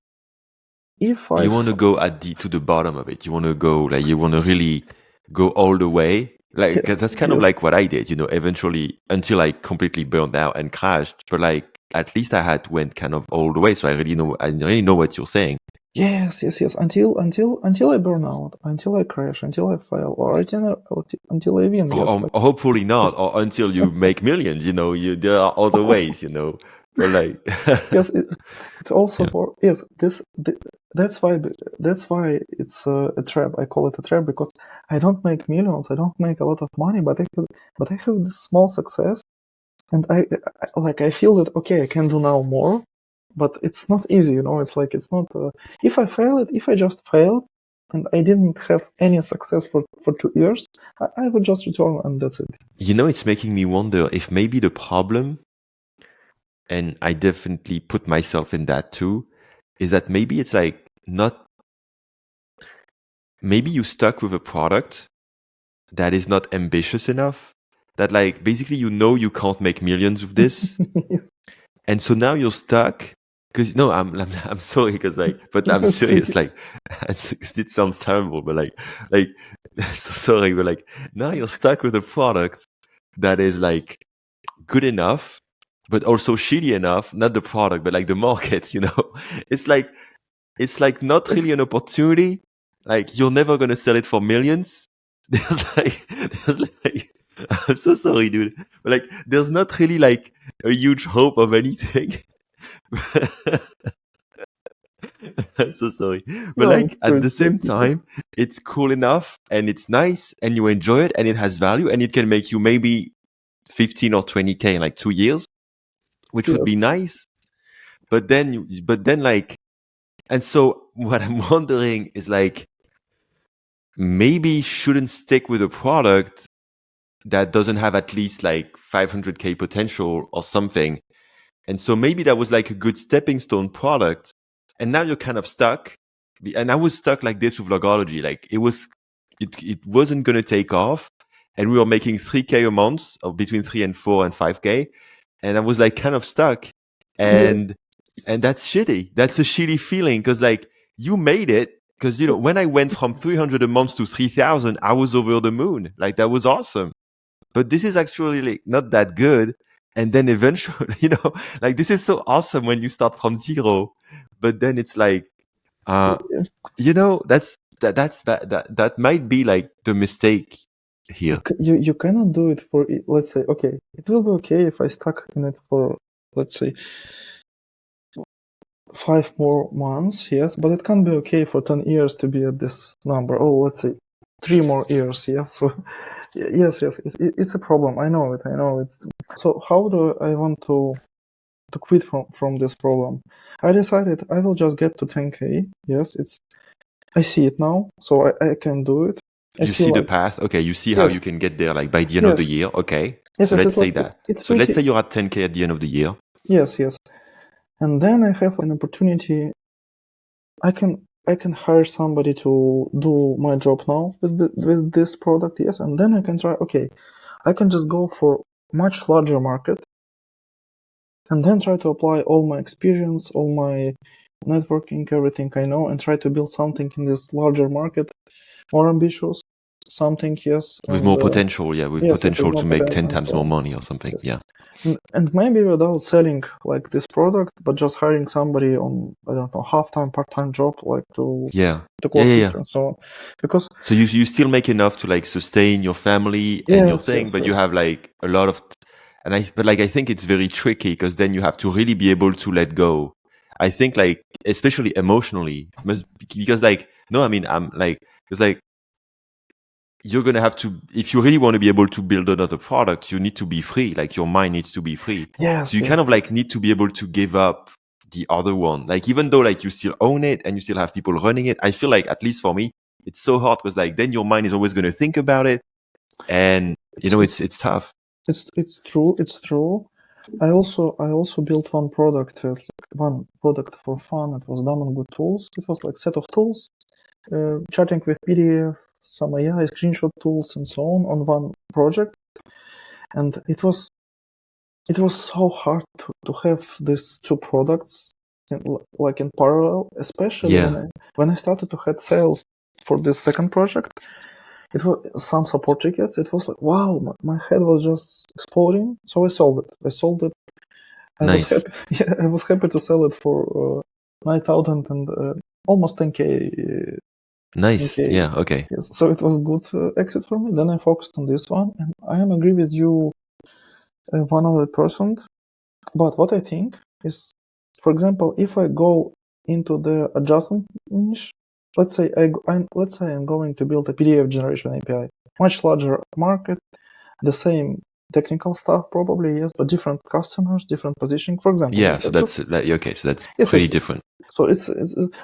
You want to go to the bottom of it. You want to go like you want to really go all the way. Like 'cause that's kind of yes. like what I did, eventually until I completely burned out and crashed. But like at least I had went kind of all the way, so I really know what you're saying. Yes. Until I burn out, until I crash, until I fail, or until I win. Yes, Or hopefully not, or until you make millions. There are other ways. But like yes, it also yes. That's why it's a trap. I call it a trap because I don't make millions. I don't make a lot of money, but I have this small success, and I feel that okay, I can do now more, but it's not easy. It's like it's not. If I just failed, and I didn't have any success for 2 years, I would just return and that's it. It's making me wonder if maybe the problem, and I definitely put myself in that too, is that maybe it's like not. Maybe you stuck with a product that is not ambitious enough. That like basically you can't make millions with this, Yes. and so now you're stuck. Because no, I'm sorry, because but I'm serious. Like it sounds terrible, but like so sorry, but like now you're stuck with a product that is like good enough, but also shitty enough. Not the product, but like the market. It's like not really an opportunity. Like you're never gonna sell it for millions. There's like I'm so sorry, dude. But like there's not really like a huge hope of anything. I'm so sorry. But No, like at it's the same time, it's cool enough and it's nice and you enjoy it and it has value and it can make you maybe 15 or 20K in like 2 years, which would be nice. But then like, and so what I'm wondering is like, maybe shouldn't stick with a product that doesn't have at least like 500K potential or something. And so maybe that was like a good stepping stone product. And now you're kind of stuck. And I was stuck like this with Logology. Like it wasn't going to take off. And we were making 3K a month, or between 3 and 4 and 5K. And I was like kind of stuck. And that's shitty. That's a shitty feeling because like you made it. Because, when I went from 300 a month to 3,000, I was over the moon. Like that was awesome. But this is actually like not that good. And then eventually, like this is so awesome when you start from zero, but then it's like, that's that might be like the mistake here. You cannot do it for, let's say, okay, it will be okay if I stuck in it for, let's say, 5 more months, yes, but it can't be okay for 10 years to be at this number. Oh, let's say 3 more years, yes. So yes, it's a problem. I know it. So how do I want to quit from this problem? I decided I will just get to 10K. Yes, I see it now, so I can do it. You see the path. Okay, you see how you can get there like by the end of the year. Okay, so let's say that. So let's say you're at 10K at the end of the year. Yes. And then I have an opportunity. I can hire somebody to do my job now with this product, yes, and then I can try, okay, I can just go for much larger market and then try to apply all my experience, all my networking, everything I know, and try to build something in this larger market, more ambitious, something, yes. With more potential, with potential to make 10 times more money or something, yes. And maybe without selling like this product, but just hiring somebody on, I don't know, half-time, part-time job, like to close it and so on. Because so you still make enough to like sustain your family and your thing, but you have like a lot of, but like I think it's very tricky because then you have to really be able to let go I think like, especially emotionally, because like, no, I mean, I'm like, it's like, you're going to have to, if you really want to be able to build another product, you need to be free. Like your mind needs to be free. Yes. So you kind of like need to be able to give up the other one. Like, even though like you still own it and you still have people running it, I feel like, at least for me, it's so hard because like then your mind is always going to think about it. And it's tough. It's true. I also built one product for fun. It was Dumb and Good Tools. It was like set of tools, chatting with PDF, some AI, screenshot tools, and so on one project. And it was so hard to have these two products in parallel, especially when I started to have sales for this second project. It was some support tickets. It was like, wow, my head was just exploding. So I sold it. Nice. I was happy to sell it for 9,000 and almost 10K. Nice. 10K. Yeah. Okay. Yes. So it was good exit for me. Then I focused on this one, and I am agree with you 100%. But what I think is, for example, if I go into the adjacent niche, let's say I'm going to build a PDF generation API, much larger market, the same technical stuff probably, yes, but different customers, different positioning. For example, yeah. So that's okay. So that's pretty different. So it's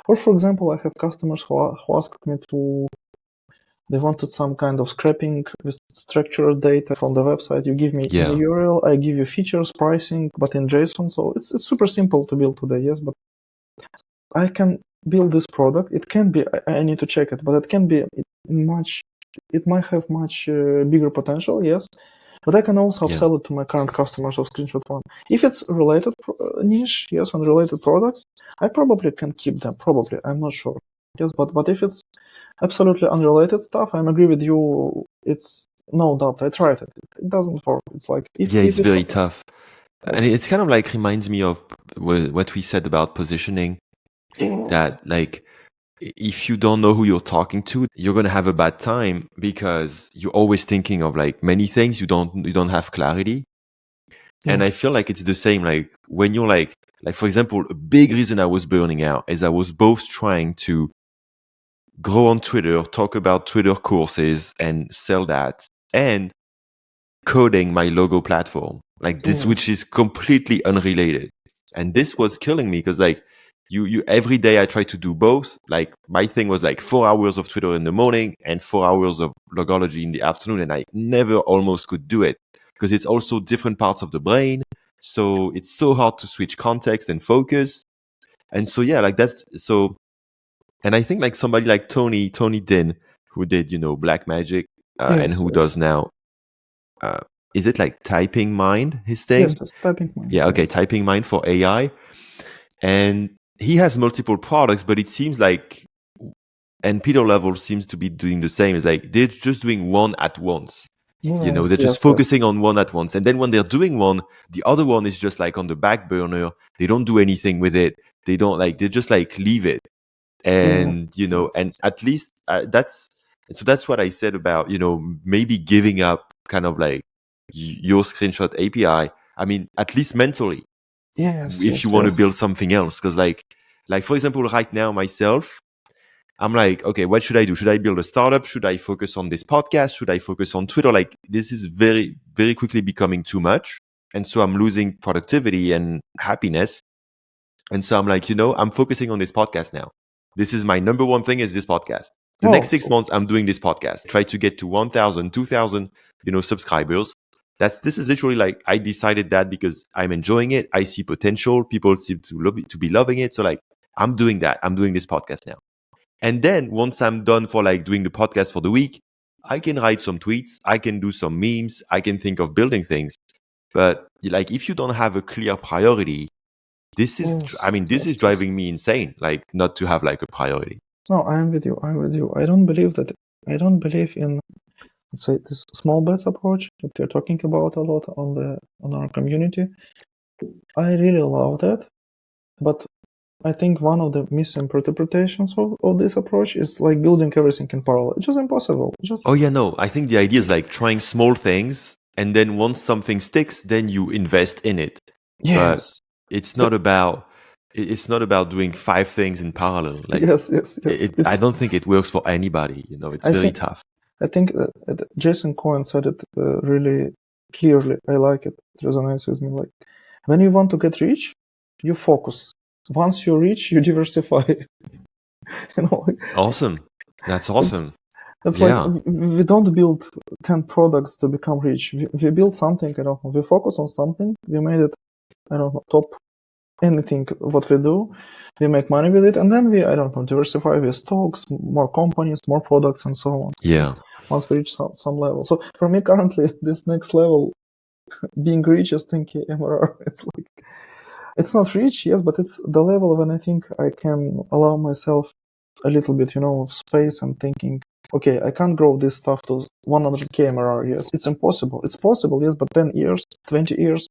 or for example, I have customers who asked me they wanted some kind of scraping with structured data from the website. You give me the URL, I give you features, pricing, but in JSON. So it's super simple to build today, yes, but I can build this product. It can be, I need to check it, but it can be it might have much bigger potential, yes. But I can also upsell it to my current customers of Screenshot One. If it's related niche, yes, and related products, I probably can keep them. Probably, I'm not sure. Yes, but if it's absolutely unrelated stuff, I agree with you. It's no doubt. I tried it. It doesn't work. It's like it's very tough, and it's kind of like reminds me of what we said about positioning. That like, if you don't know who you're talking to, you're gonna have a bad time because you're always thinking of like many things. You don't have clarity, and I feel like it's the same. Like when you're like for example, a big reason I was burning out is I was both trying to grow on Twitter, talk about Twitter courses and sell that, and coding my logo platform like this, which is completely unrelated. And this was killing me because like you every day I try to do both. Like my thing was like 4 hours of Twitter in the morning and 4 hours of logology in the afternoon, and I never almost could do it because it's also different parts of the brain. So it's so hard to switch context and focus. And so like that's so. And I think like somebody like Tony Din, who did Black Magic and who does now, is it like Typing Mind, his thing? Yes, it's Typing Mind. Yeah, okay, Typing Mind for AI. And he has multiple products, but it seems like, and Peter Level seems to be doing the same. It's like they're just doing one at once. They're just focusing on one at once. And then when they're doing one, the other one is just like on the back burner. They don't do anything with it. They just like leave it. And, and at least that's what I said about, maybe giving up kind of like your Screenshot API. I mean, at least mentally, if you want to build something else. Because like, for example, right now myself, I'm like, okay, what should I do? Should I build a startup? Should I focus on this podcast? Should I focus on Twitter? Like, this is very, very quickly becoming too much. And so I'm losing productivity and happiness. And so I'm like, I'm focusing on this podcast now. This is my number one thing, is this podcast. The next 6 months, I'm doing this podcast. Try to get to 1,000, 2,000, subscribers. This is literally like, I decided that because I'm enjoying it. I see potential. People seem to be loving it. So like, I'm doing that. I'm doing this podcast now. And then once I'm done for like doing the podcast for the week, I can write some tweets. I can do some memes. I can think of building things. But like, if you don't have a clear priority, this is driving me insane, like not to have like a priority. No, I'm with you. I don't believe in, let's say, this small bets approach that we're talking about a lot on our community. I really love that, but I think one of the misinterpretations of this approach is like building everything in parallel. It's just impossible. I think the idea is like trying small things, and then once something sticks, then you invest in it. Yes. But it's not about It's not about doing 5 things in parallel. Like, yes. I don't think it works for anybody. It's I very think- tough. I think Jason Cohen said it really clearly. I like it. It resonates with me. Like, when you want to get rich, you focus. Once you're rich, you diversify. Awesome. That's awesome. It's Yeah. like we don't build 10 products to become rich. We build something, I don't know. We focus on something. We made it, I don't know, top anything what we do. We make money with it, and then we, I don't know, diversify with stocks, more companies, more products, and so on. Yeah. Once we reach some level. So for me, currently, this next level, being rich is 10K MRR. It's like, it's not rich, yes, but it's the level when I think I can allow myself a little bit, of space and thinking, okay, I can't grow this stuff to 100K MRR. Yes, it's impossible. It's possible, yes, but 10 years, 20 years,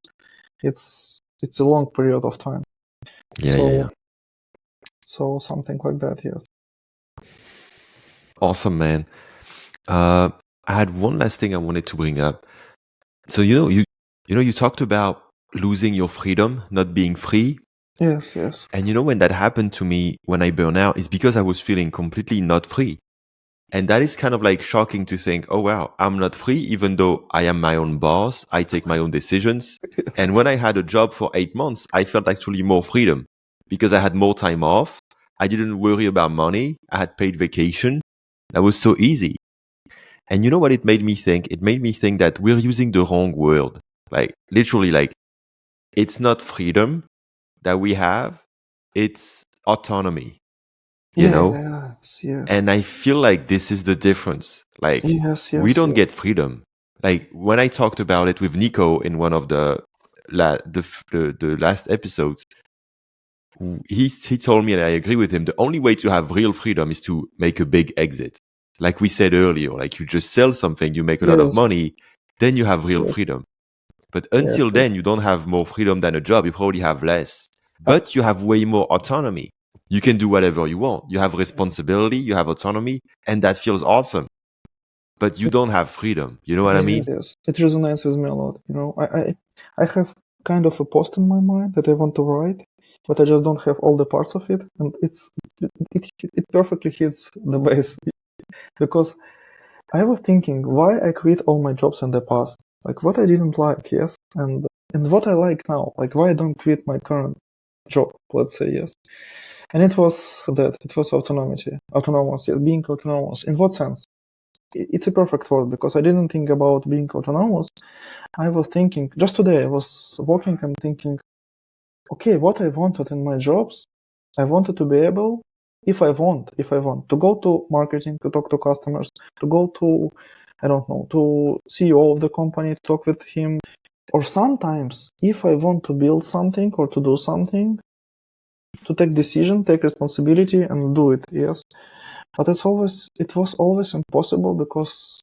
it's a long period of time. Yeah. So something like that, yes. Awesome, man. I had one last thing I wanted to bring up. So you talked about losing your freedom, not being free. Yes. And when that happened to me when I burn out, it's because I was feeling completely not free. And that is kind of like shocking to think, oh wow, I'm not free, even though I am my own boss, I take my own decisions. Yes. And when I had a job for 8 months, I felt actually more freedom because I had more time off. I didn't worry about money. I had paid vacation. That was so easy. And you know what it made me think? It made me think that we're using the wrong word. Like literally, like it's not freedom that we have. It's autonomy, you know? Yes. And I feel like this is the difference. Like yes, we don't get freedom. Like when I talked about it with Nico in one of the last episodes, he told me, and I agree with him, the only way to have real freedom is to make a big exit. Like we said earlier, like you just sell something, you make a lot of money, then you have real freedom. But until then, you don't have more freedom than a job. You probably have less. But you have way more autonomy. You can do whatever you want. You have responsibility, you have autonomy, and that feels awesome. But you don't have freedom. You know what I mean? Yes. It resonates with me a lot. I have kind of a post in my mind that I want to write, but I just don't have all the parts of it. And it perfectly hits the base. Because I was thinking why I quit all my jobs in the past. Like what I didn't like, yes. And what I like now. Like why I don't quit my current job, let's say, yes. And it was that. It was autonomous, yes, being autonomous. In what sense? It's a perfect word because I didn't think about being autonomous. I was thinking, just today I was walking and thinking, okay, what I wanted in my jobs, I wanted to be able, if I want, to go to marketing, to talk to customers, to go to, I don't know, to CEO of the company, to talk with him. Or sometimes, if I want to build something or to do something, to take decision, take responsibility and do it, yes. But it was always impossible because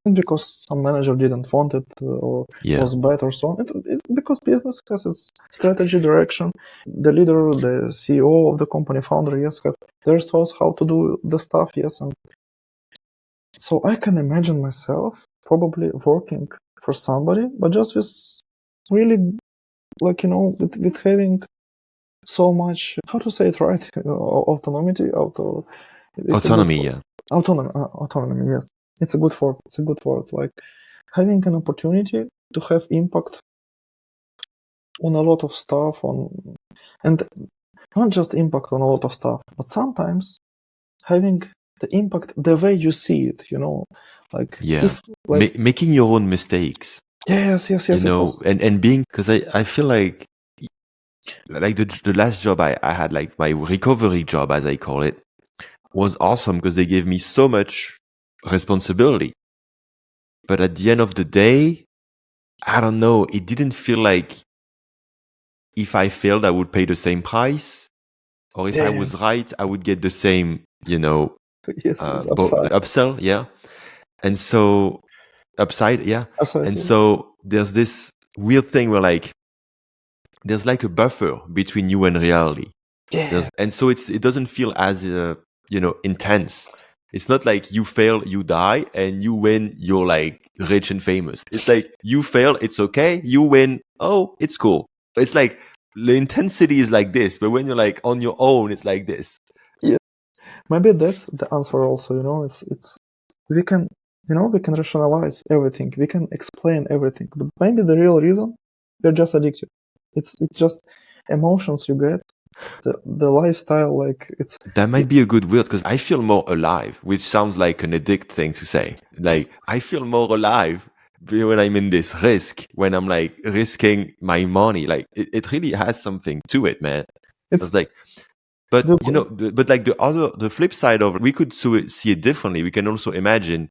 some manager didn't want it or was bad or so on. Because business has its strategy, direction. The leader, the CEO of the company, founder, yes, have their thoughts how to do the stuff, yes. And so I can imagine myself probably working for somebody, but just with really, like, with having so much, how to say it right, autonomy, Autonomy, yes. It's a good word. Like having an opportunity to have impact on a lot of stuff, and not just impact on a lot of stuff, but sometimes having the impact the way you see it, like making your own mistakes. Yes. And being, because I feel like the last job I had, like my recovery job, as I call it, was awesome because they gave me so much responsibility. But at the end of the day, I don't know, it didn't feel like if I failed, I would pay the same price. Or if I was right, I would get the same, upsell, yeah. And so, upside, yeah. And so there's this weird thing where like, there's like a buffer between you and reality. And so it doesn't feel as, intense. It's not like you fail, you die, and you win, you're like rich and famous. It's like you fail, it's okay. You win, oh, it's cool. It's like the intensity is like this, but when you're like on your own, it's like this. Maybe that's the answer also, it's we can rationalize everything, we can explain everything, but maybe the real reason we're just addicted. It's just emotions you get, the lifestyle, like it's That might be a good word, because I feel more alive, which sounds like an addict thing to say. Like, I feel more alive when I'm in this risk, when I'm like risking my money. Like, it really has something to it, man. It's like, but but like the flip side of it, we could see it differently. We can also imagine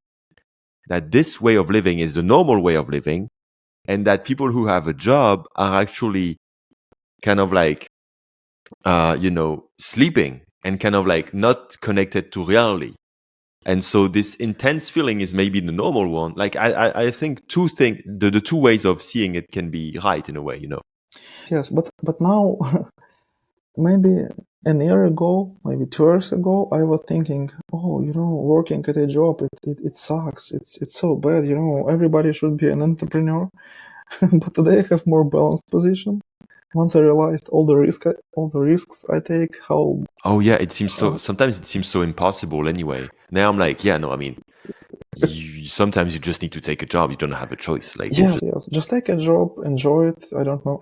that this way of living is the normal way of living, and that people who have a job are actually kind of like, sleeping and kind of like not connected to reality. And so this intense feeling is maybe the normal one. Like, I think the two ways of seeing it can be right in a way, Yes, but now, maybe a year ago, maybe 2 years ago, I was thinking, working at a job, it sucks. It's so bad, everybody should be an entrepreneur. But today I have more balanced position. Once I realized all the risks I take, how... Oh yeah, it seems so. Sometimes it seems so impossible. Anyway, now I'm like, yeah, no, I mean, sometimes you just need to take a job. You don't have a choice. Like, yes, just take a job, enjoy it. I don't know.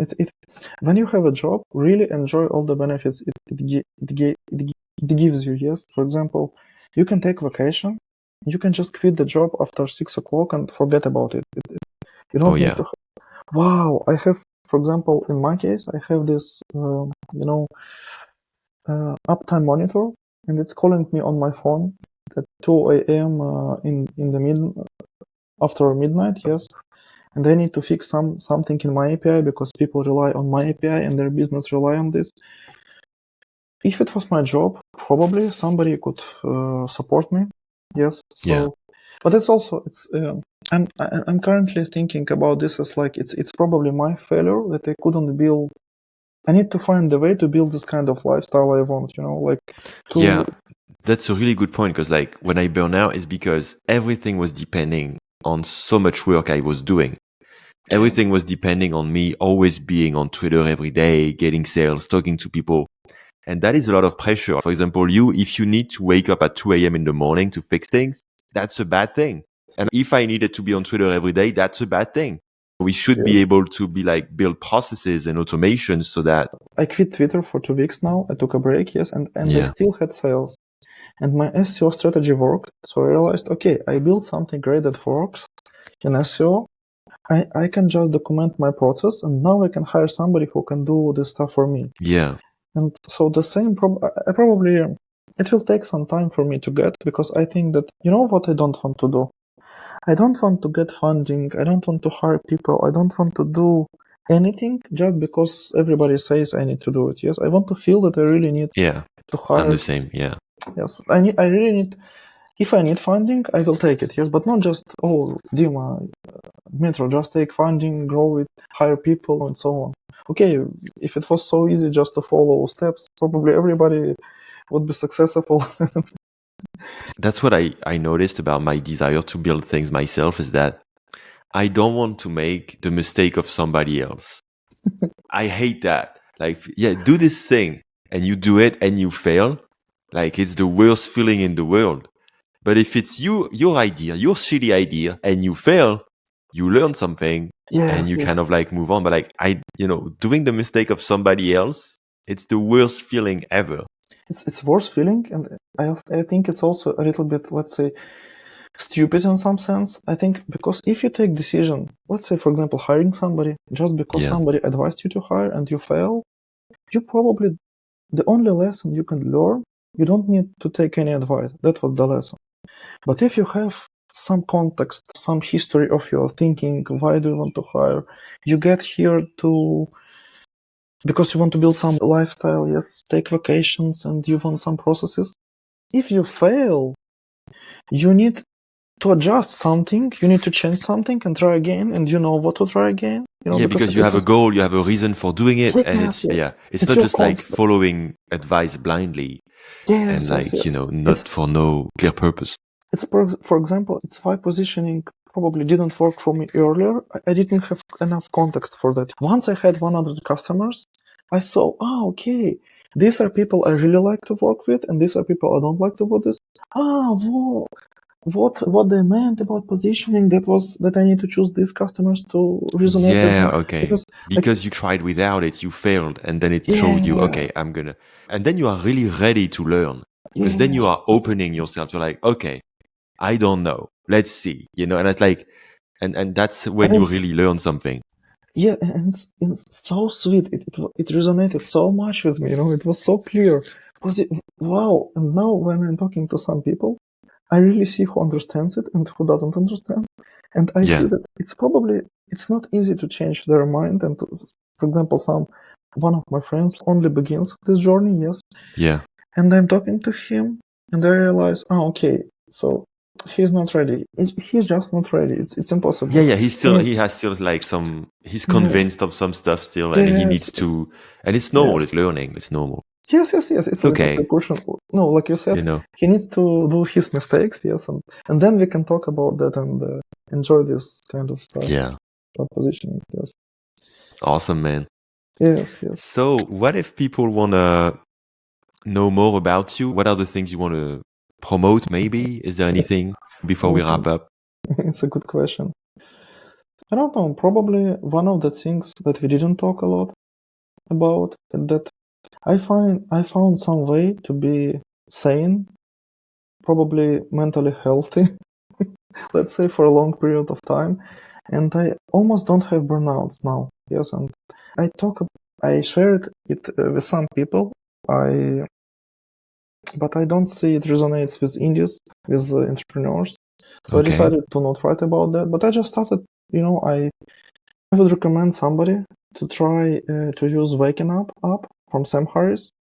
When you have a job, really enjoy all the benefits it gives you. Yes, for example, you can take vacation. You can just quit the job after 6 o'clock and forget about it. You don't need to. Wow, I have, for example, in my case, I have this, uptime monitor, and it's calling me on my phone at 2 a.m. After midnight, yes. And I need to fix something in my API because people rely on my API and their business rely on this. If it was my job, probably somebody could support me. Yes. So, yeah. But I'm currently thinking about this as like it's probably my failure that I couldn't build. I need to find a way to build this kind of lifestyle I want, Yeah, that's a really good point, because like when I burn out, it's because everything was depending on so much work I was doing. Everything was depending on me always being on Twitter every day, getting sales, talking to people. And that is a lot of pressure. For example, if you need to wake up at 2 a.m. in the morning to fix things, that's a bad thing. And if I needed to be on Twitter every day, that's a bad thing. We should be able to build processes and automation so that... I quit Twitter for 2 weeks now. I took a break, yes, and I still had sales. And my SEO strategy worked. So I realized, okay, I built something great that works in SEO. I can just document my process, and now I can hire somebody who can do this stuff for me. Yeah. And so the same it will take some time for me to get, because I think that, what I don't want to do? I don't want to get funding. I don't want to hire people. I don't want to do anything just because everybody says I need to do it. Yes, I want to feel that I really need to hire. I'm the same, yeah. Yes, I really need... If I need funding, I will take it, yes, but not just, Dima, Metro, just take funding, grow it, hire people, and so on. Okay, if it was so easy just to follow steps, probably everybody would be successful. That's what I noticed about my desire to build things myself, is that I don't want to make the mistake of somebody else. I hate that. Like, do this thing, and you do it and you fail. Like, it's the worst feeling in the world. But if it's your idea, your shitty idea, and you fail, you learn something, and you kind of like move on. But like, doing the mistake of somebody else, it's the worst feeling ever. It's worst feeling, and I think it's also a little bit, let's say, stupid in some sense. I think because if you take decision, let's say, for example, hiring somebody just because somebody advised you to hire and you fail, you probably, the only lesson you can learn, you don't need to take any advice. That was the lesson. But if you have some context, some history of your thinking, why do you want to hire? You get here because you want to build some lifestyle, yes, take vacations, and you want some processes. If you fail, you need to adjust something, you need to change something and try again, and you know what to try again. Because you have a goal, you have a reason for doing it, and it's not just like following advice blindly, not for no clear purpose. It's for example, it's why positioning probably didn't work for me earlier. I didn't have enough context for that. Once I had 100 customers, I saw, okay, these are people I really like to work with, and these are people I don't like to work with. Whoa, what they meant about positioning, that I need to choose these customers to resonate with Yeah, them. okay. Because you tried without it, you failed, and then it showed you, okay, and then you are really ready to learn. Because then you are opening yourself to like, okay, I don't know. Let's see, and it's like, and that's when you really learn something. Yeah, and it's so sweet. It resonated so much with me. It was so clear. Wow! And now when I'm talking to some people, I really see who understands it and who doesn't understand, and I see that it's not easy to change their mind. And for example, one of my friends only begins this journey. Yes. Yeah. And I'm talking to him, and I realize, okay, so he's not ready. He's just not ready. It's impossible. Yeah. He has still like he's convinced of some stuff still, and he needs to, and it's normal. It's learning. It's normal. Yes. It's okay. No, like you said, he needs to do his mistakes. Yes, and then we can talk about that and enjoy this kind of stuff. Yeah. That positioning. Yes. Awesome, man. Yes. So, what if people wanna know more about you? What are the things you want to promote? Maybe is there anything before we wrap up? It's a good question. I don't know. Probably one of the things that we didn't talk a lot about, that I found some way to be sane, probably mentally healthy, let's say, for a long period of time, and I almost don't have burnouts now. Yes, and I shared it with some people, but I don't see it resonates with indies, with entrepreneurs. So I decided to not write about that. But I just started. I would recommend somebody to try to use Waking Up app from Sam Harris.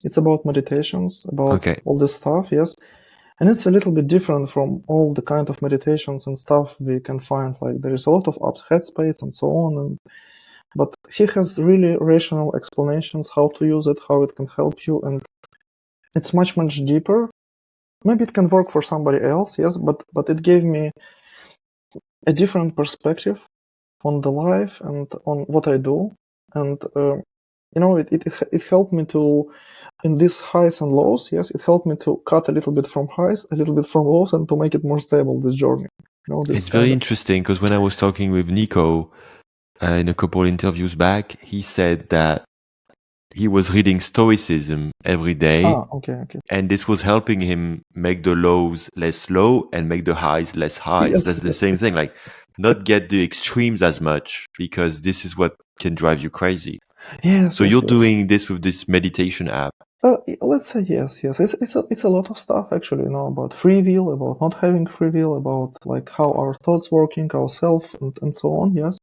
It's about meditations, about all this stuff, yes. And it's a little bit different from all the kind of meditations and stuff we can find. Like there is a lot of apps, Headspace and so on. But he has really rational explanations how to use it, how it can help you. And it's much, much deeper. Maybe it can work for somebody else, yes, but it gave me a different perspective on the life and on what I do. And, it helped me to, in these highs and lows, yes, it helped me to cut a little bit from highs, a little bit from lows, and to make it more stable, this journey. It's very interesting because when I was talking with Nico in a couple interviews back, he said that he was reading Stoicism every day. Okay. And this was helping him make the lows less low and make the highs less highs. Yes, that's the same thing, like not get the extremes as much, because this is what can drive you crazy. Yeah. So you're doing this with this meditation app. Let's say yes. It's a lot of stuff actually, about free will, about not having free will, about like how our thoughts working, ourselves, and so on. Yes,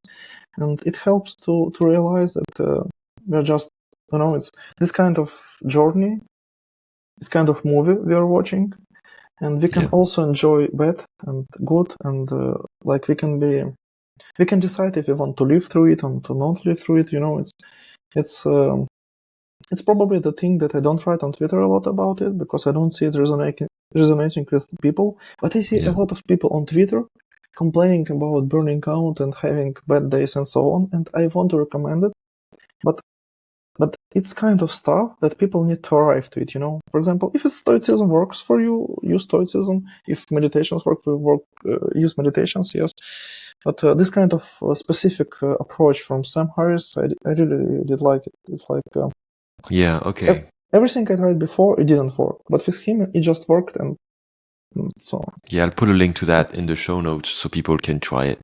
and it helps to realize that we're just, it's this kind of journey, this kind of movie we are watching, and we can also enjoy bad and good, and like we can decide if we want to live through it and to not live through it. It's probably the thing that I don't write on Twitter a lot about it, because I don't see it resonating with people. But I see a lot of people on Twitter complaining about burning out and having bad days and so on, and I want to recommend it. But it's kind of stuff that people need to arrive to it, For example, if Stoicism works for you, use Stoicism. If meditations work for you, use meditations, yes. But this kind of specific approach from Sam Harris, I really did like it. It's like... Everything I tried before, it didn't work. But with him, it just worked, and so on. Yeah, I'll put a link to that in the show notes so people can try it.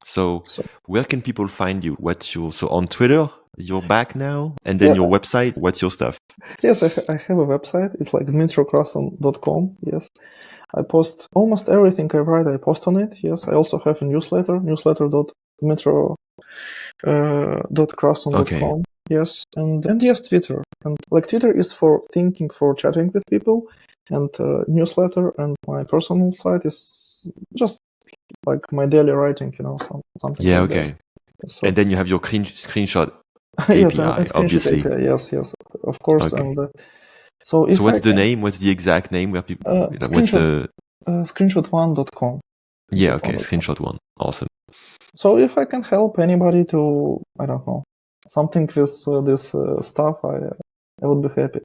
So where can people find you? So on Twitter, you're back now, and then your website, what's your stuff? Yes, I have a website. It's like dmitrokrason.com. Yes, I post almost everything I write. I post on it. Yes, I also have a newsletter, newsletter.dmitro.krason.com. Yes, and yes, Twitter. And like Twitter is for thinking, for chatting with people, and newsletter and my personal site is just like my daily writing, something. Yeah, like okay. So, and then you have your screenshot API, yes, and obviously. API, yes, of course. Okay. And so what's the name? What's the exact name where people? What's the screenshot1.com? Yeah, okay, screenshot1. Awesome. So if I can help anybody to, I don't know, something with this stuff, I would be happy.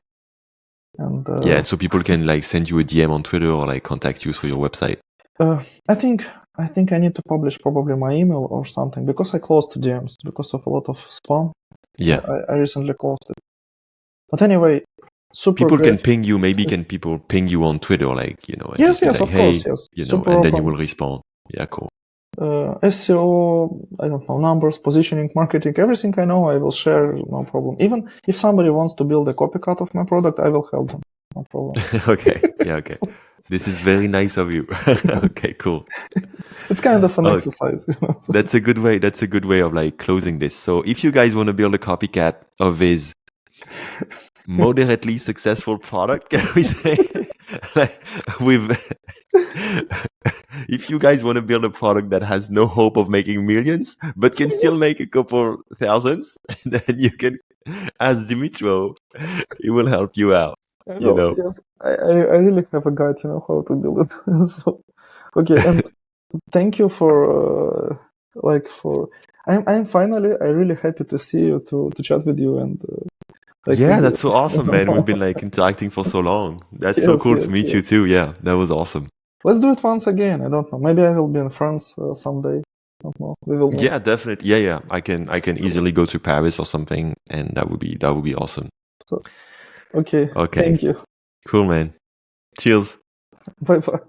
And yeah, so people can like send you a DM on Twitter or like contact you through your website. I think I need to publish probably my email or something because I closed DMs because of a lot of spam. Yeah. I recently closed it. But anyway, super people great. can ping you. Maybe can people ping you on Twitter, like, you know? And Yes, just be yes, like, of hey, course, yes. you know, Super and then you open. will respond. Yeah, cool. SEO, I don't know, numbers, positioning, marketing, everything I know, I will share, no problem. Even if somebody wants to build a copycat of my product, I will help them, no problem. Okay, yeah, okay. This is very nice of you. Okay, cool. It's kind of an exercise. You know, so. That's a good way. That's a good way of like closing this. So if you guys want to build a copycat of his moderately successful product, can we say, like, if you guys want to build a product that has no hope of making millions but can still make a couple thousands, then you can ask Dimitro. He will help you out. You know. Yes, I really have a guide, you know, how to build it. So, okay, and thank you for I'm finally really happy to see you, to chat with you, and yeah, that's so awesome, man. We've been like interacting for so long. That's so cool to meet you too. Yeah, that was awesome. Let's do it once again. I don't know. Maybe I will be in France someday. I don't know. We will. Yeah, definitely. Yeah. I can easily go to Paris or something, and that would be awesome. So, okay. Thank you. Cool, man. Cheers. Bye. Bye.